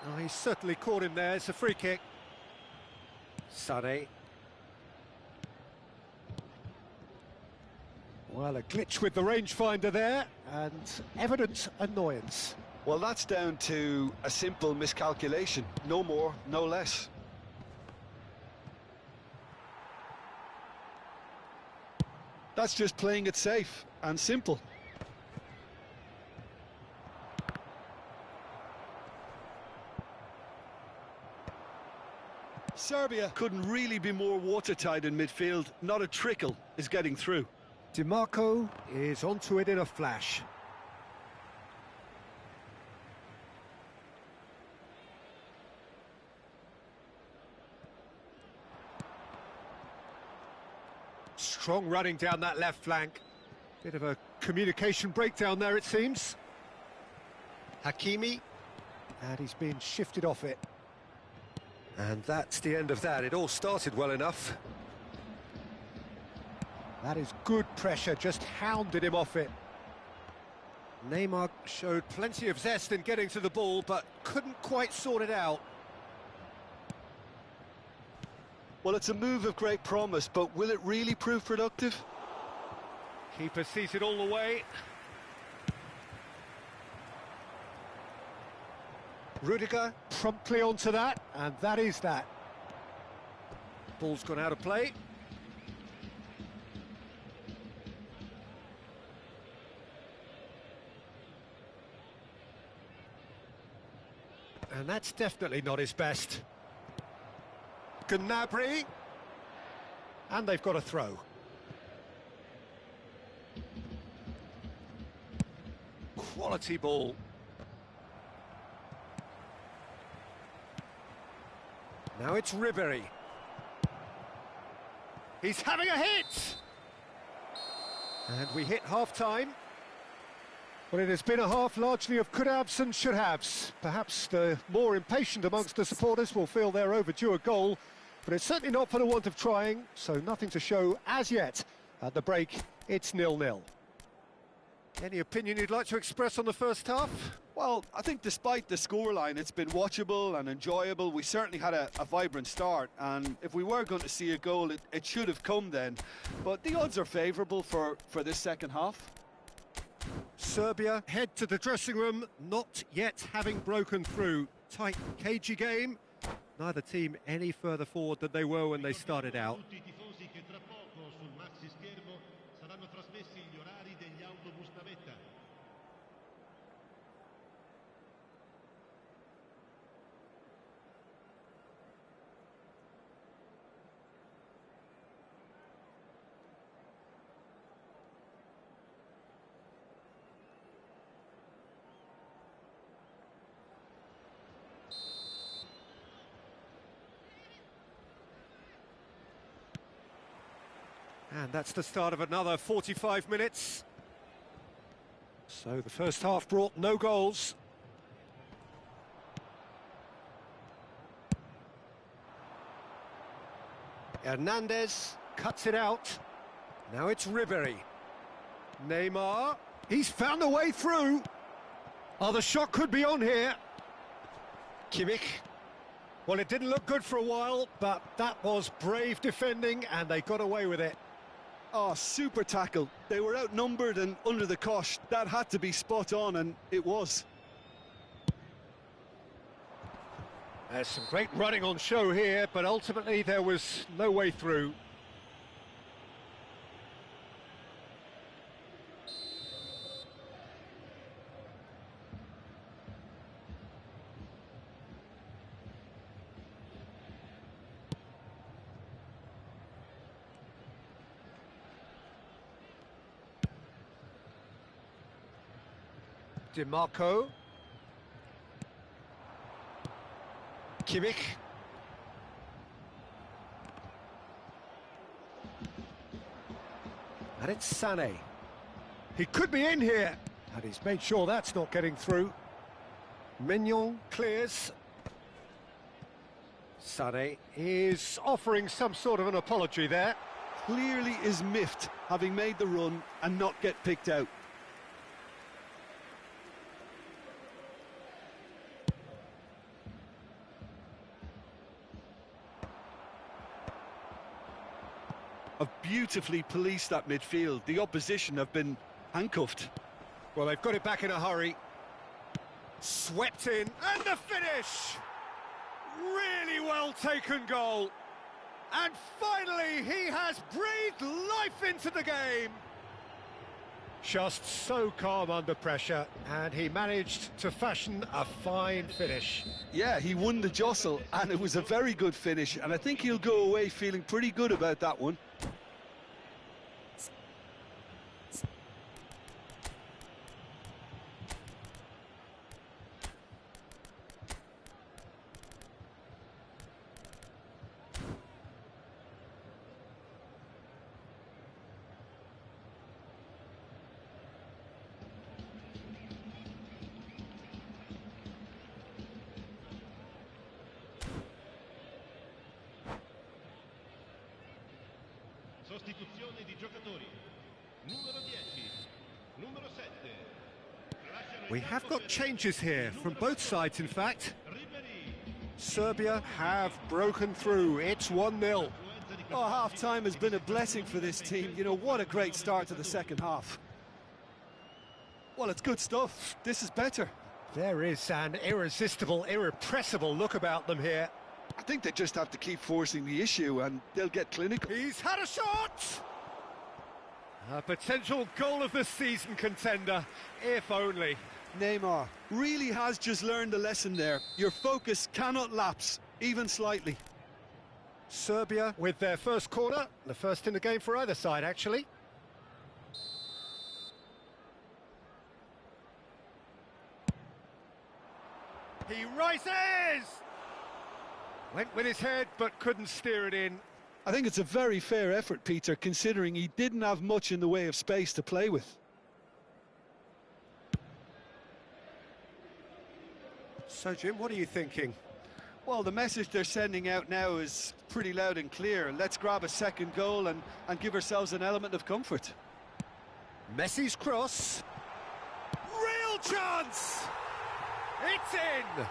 Oh, he's certainly caught him there. It's a free kick. Sané. Well, a glitch with the rangefinder there, and evident annoyance. Well, that's down to a simple miscalculation. No more, no less. That's just playing it safe and simple. Serbia couldn't really be more watertight in midfield. Not a trickle is getting through. DiMarco is onto it in a flash. Strong running down that left flank. Bit of a communication breakdown there, it seems. Hakimi, and he's been shifted off it. And that's the end of that. It all started well enough. That is good pressure, just hounded him off it. Neymar showed plenty of zest in getting to the ball, but couldn't quite sort it out. Well, it's a move of great promise, but will it really prove productive? Keeper sees it all the way. Rudiger promptly onto that, and that is that. Ball's gone out of play. And that's definitely not his best. Gnabry. And they've got a throw. Quality ball. Now it's Ribery. He's having a hit! And we hit half-time. Well, it has been a half largely of could-haves and should-haves. Perhaps the more impatient amongst the supporters will feel they're overdue a goal, but it's certainly not for the want of trying, so nothing to show as yet. At the break, it's 0-0. Any opinion you'd like to express on the first half? Well, I think despite the scoreline, it's been watchable and enjoyable. We certainly had a vibrant start, and if we were going to see a goal, it should have come then. But the odds are favourable for this second half. Serbia head to the dressing room, not yet having broken through. Tight, cagey game. Neither team any further forward than they were when they started out. And that's the start of another 45 minutes. So the first half brought no goals. Hernandez cuts it out. Now it's Ribery. Neymar. He's found a way through. Oh, the shot could be on here. Kimmich. Well, it didn't look good for a while, but that was brave defending, and they got away with it. Oh, super tackle. They were outnumbered and under the cosh. That had to be spot on, and it was. There's some great running on show here, but ultimately there was no way through. DiMarco. Kimmich. And it's Sané. He could be in here, and he's made sure that's not getting through. Mignon clears. Sané is offering some sort of an apology there. Clearly is miffed, having made the run and not get picked out. Have beautifully policed that midfield. The opposition have been handcuffed. Well, they've got it back in a hurry. Swept in, and the finish! Really well taken goal. And finally, he has breathed life into the game. Just so calm under pressure, and he managed to fashion a fine finish. Yeah, he won the jostle, and it was a very good finish, and I think he'll go away feeling pretty good about that one. Sostituzione di giocatori. Numero 10, numero 7. We have got changes here, from both sides in fact. Serbia have broken through, it's 1-0. Oh, half-time has been a blessing for this team. You know, what a great start to the second half. Well, it's good stuff. This is better. There is an irresistible, irrepressible look about them here. I think they just have to keep forcing the issue and they'll get clinical. He's had a shot! A potential goal of the season contender, if only. Neymar really has just learned a lesson there. Your focus cannot lapse, even slightly. Serbia with their first corner, the first in the game for either side, actually. He rises! Went with his head, but couldn't steer it in. I think it's a very fair effort, Peter, considering he didn't have much in the way of space to play with. So, Jim, what are you thinking? Well, the message they're sending out now is pretty loud and clear. Let's grab a second goal and give ourselves an element of comfort. Messi's cross. Real chance! It's in!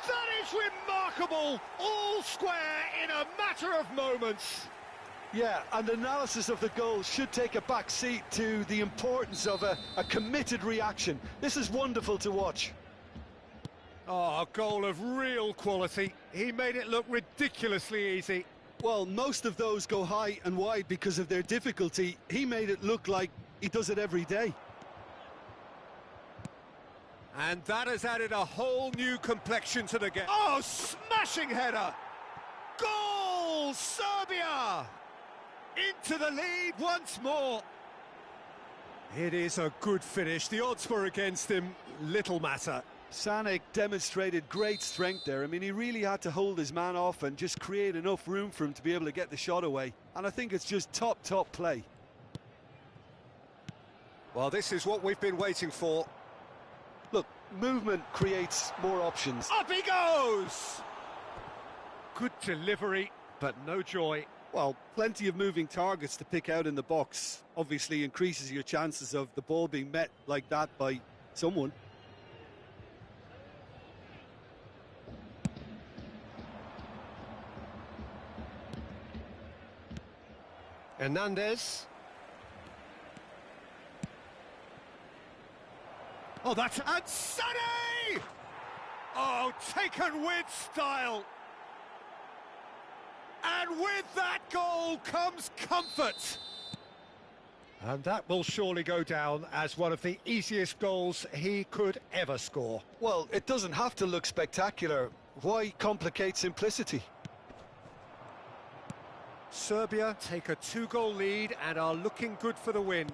That is remarkable! All square in a matter of moments. Yeah, and analysis of the goal should take a back seat to the importance of a committed reaction. This is wonderful to watch. Oh, a goal of real quality. He made it look ridiculously easy. Well, most of those go high and wide because of their difficulty. He made it look like he does it every day. And that has added a whole new complexion to the game. Oh, smashing header! Goal, Serbia! Into the lead once more. It is a good finish. The odds were against him, little matter. Sanek demonstrated great strength there. I mean, he really had to hold his man off and just create enough room for him to be able to get the shot away. And I think it's just top play. Well, this is what we've been waiting for. Look, movement creates more options. Up he goes! Good delivery, but no joy. Well, plenty of moving targets to pick out in the box. Obviously increases your chances of the ball being met like that by someone. Hernandez. Oh, that's... And Sonny! Oh, taken with style. And with that goal comes comfort. And that will surely go down as one of the easiest goals he could ever score. Well, it doesn't have to look spectacular. Why complicate simplicity? Serbia take a 2-goal lead and are looking good for the win.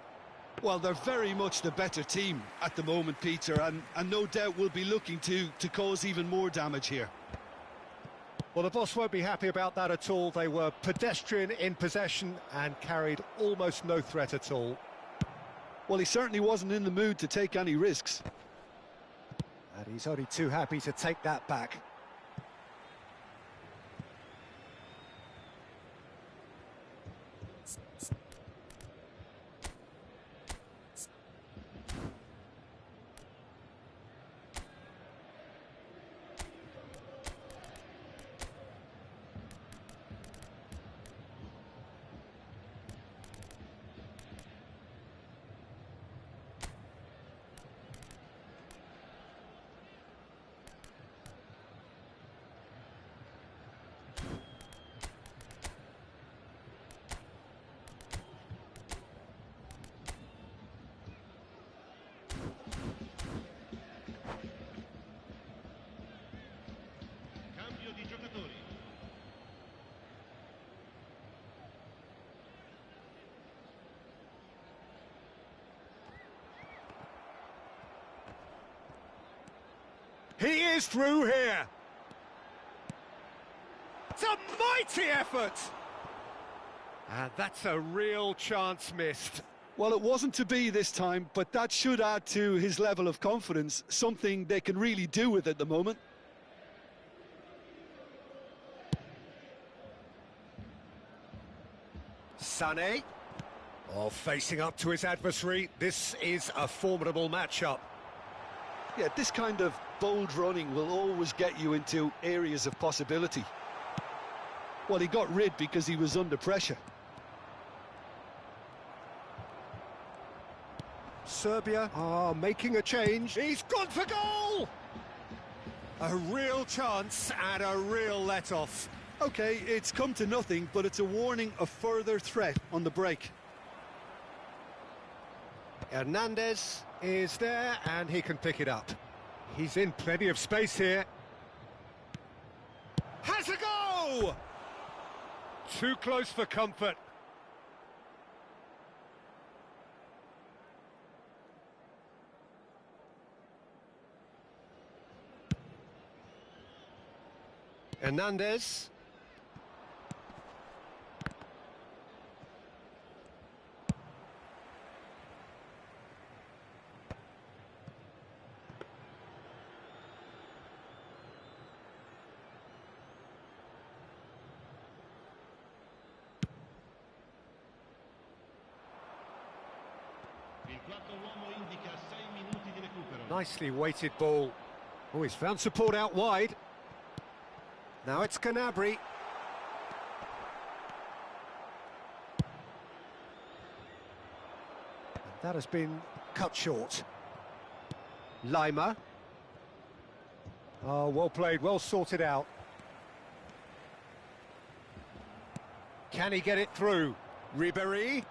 Well, they're very much the better team at the moment, Peter, and no doubt will be looking to cause even more damage here. Well, the boss won't be happy about that at all. They were pedestrian in possession and carried almost no threat at all. Well, he certainly wasn't in the mood to take any risks. And he's only too happy to take that back. He is through here. It's a mighty effort. And that's a real chance missed. Well, it wasn't to be this time, but that should add to his level of confidence, something they can really do with at the moment. Sané. Oh, facing up to his adversary. This is a formidable matchup. Yeah, this kind of bold running will always get you into areas of possibility. Well, he got rid because he was under pressure. Serbia are making a change. He's gone for goal! A real chance and a real let-off. Okay, it's come to nothing, but it's a warning of further threat on the break. Hernandez is there and he can pick it up. He's in plenty of space here. Has a go! Too close for comfort. Hernandez. Il quarto uomo indica 6 minuti di recupero. Nicely weighted ball. Oh, he's found support out wide. Now it's Gnabry. And that has been cut short. Lima. Oh, well played, well sorted out. Can he get it through? Ribéry.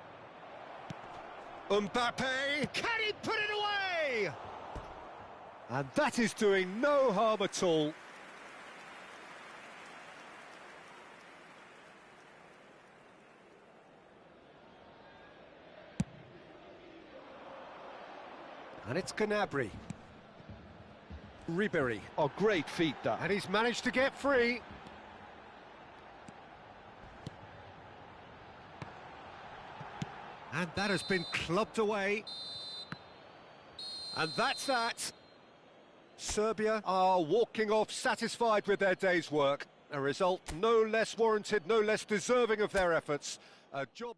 Mbappe. Can he put it away? And that is doing no harm at all. And it's Gnabry. Ribéry. Oh, great feat, that. And he's managed to get free. And that has been clubbed away. And that's that. Serbia are walking off satisfied with their day's work. A result no less warranted, no less deserving of their efforts. A job...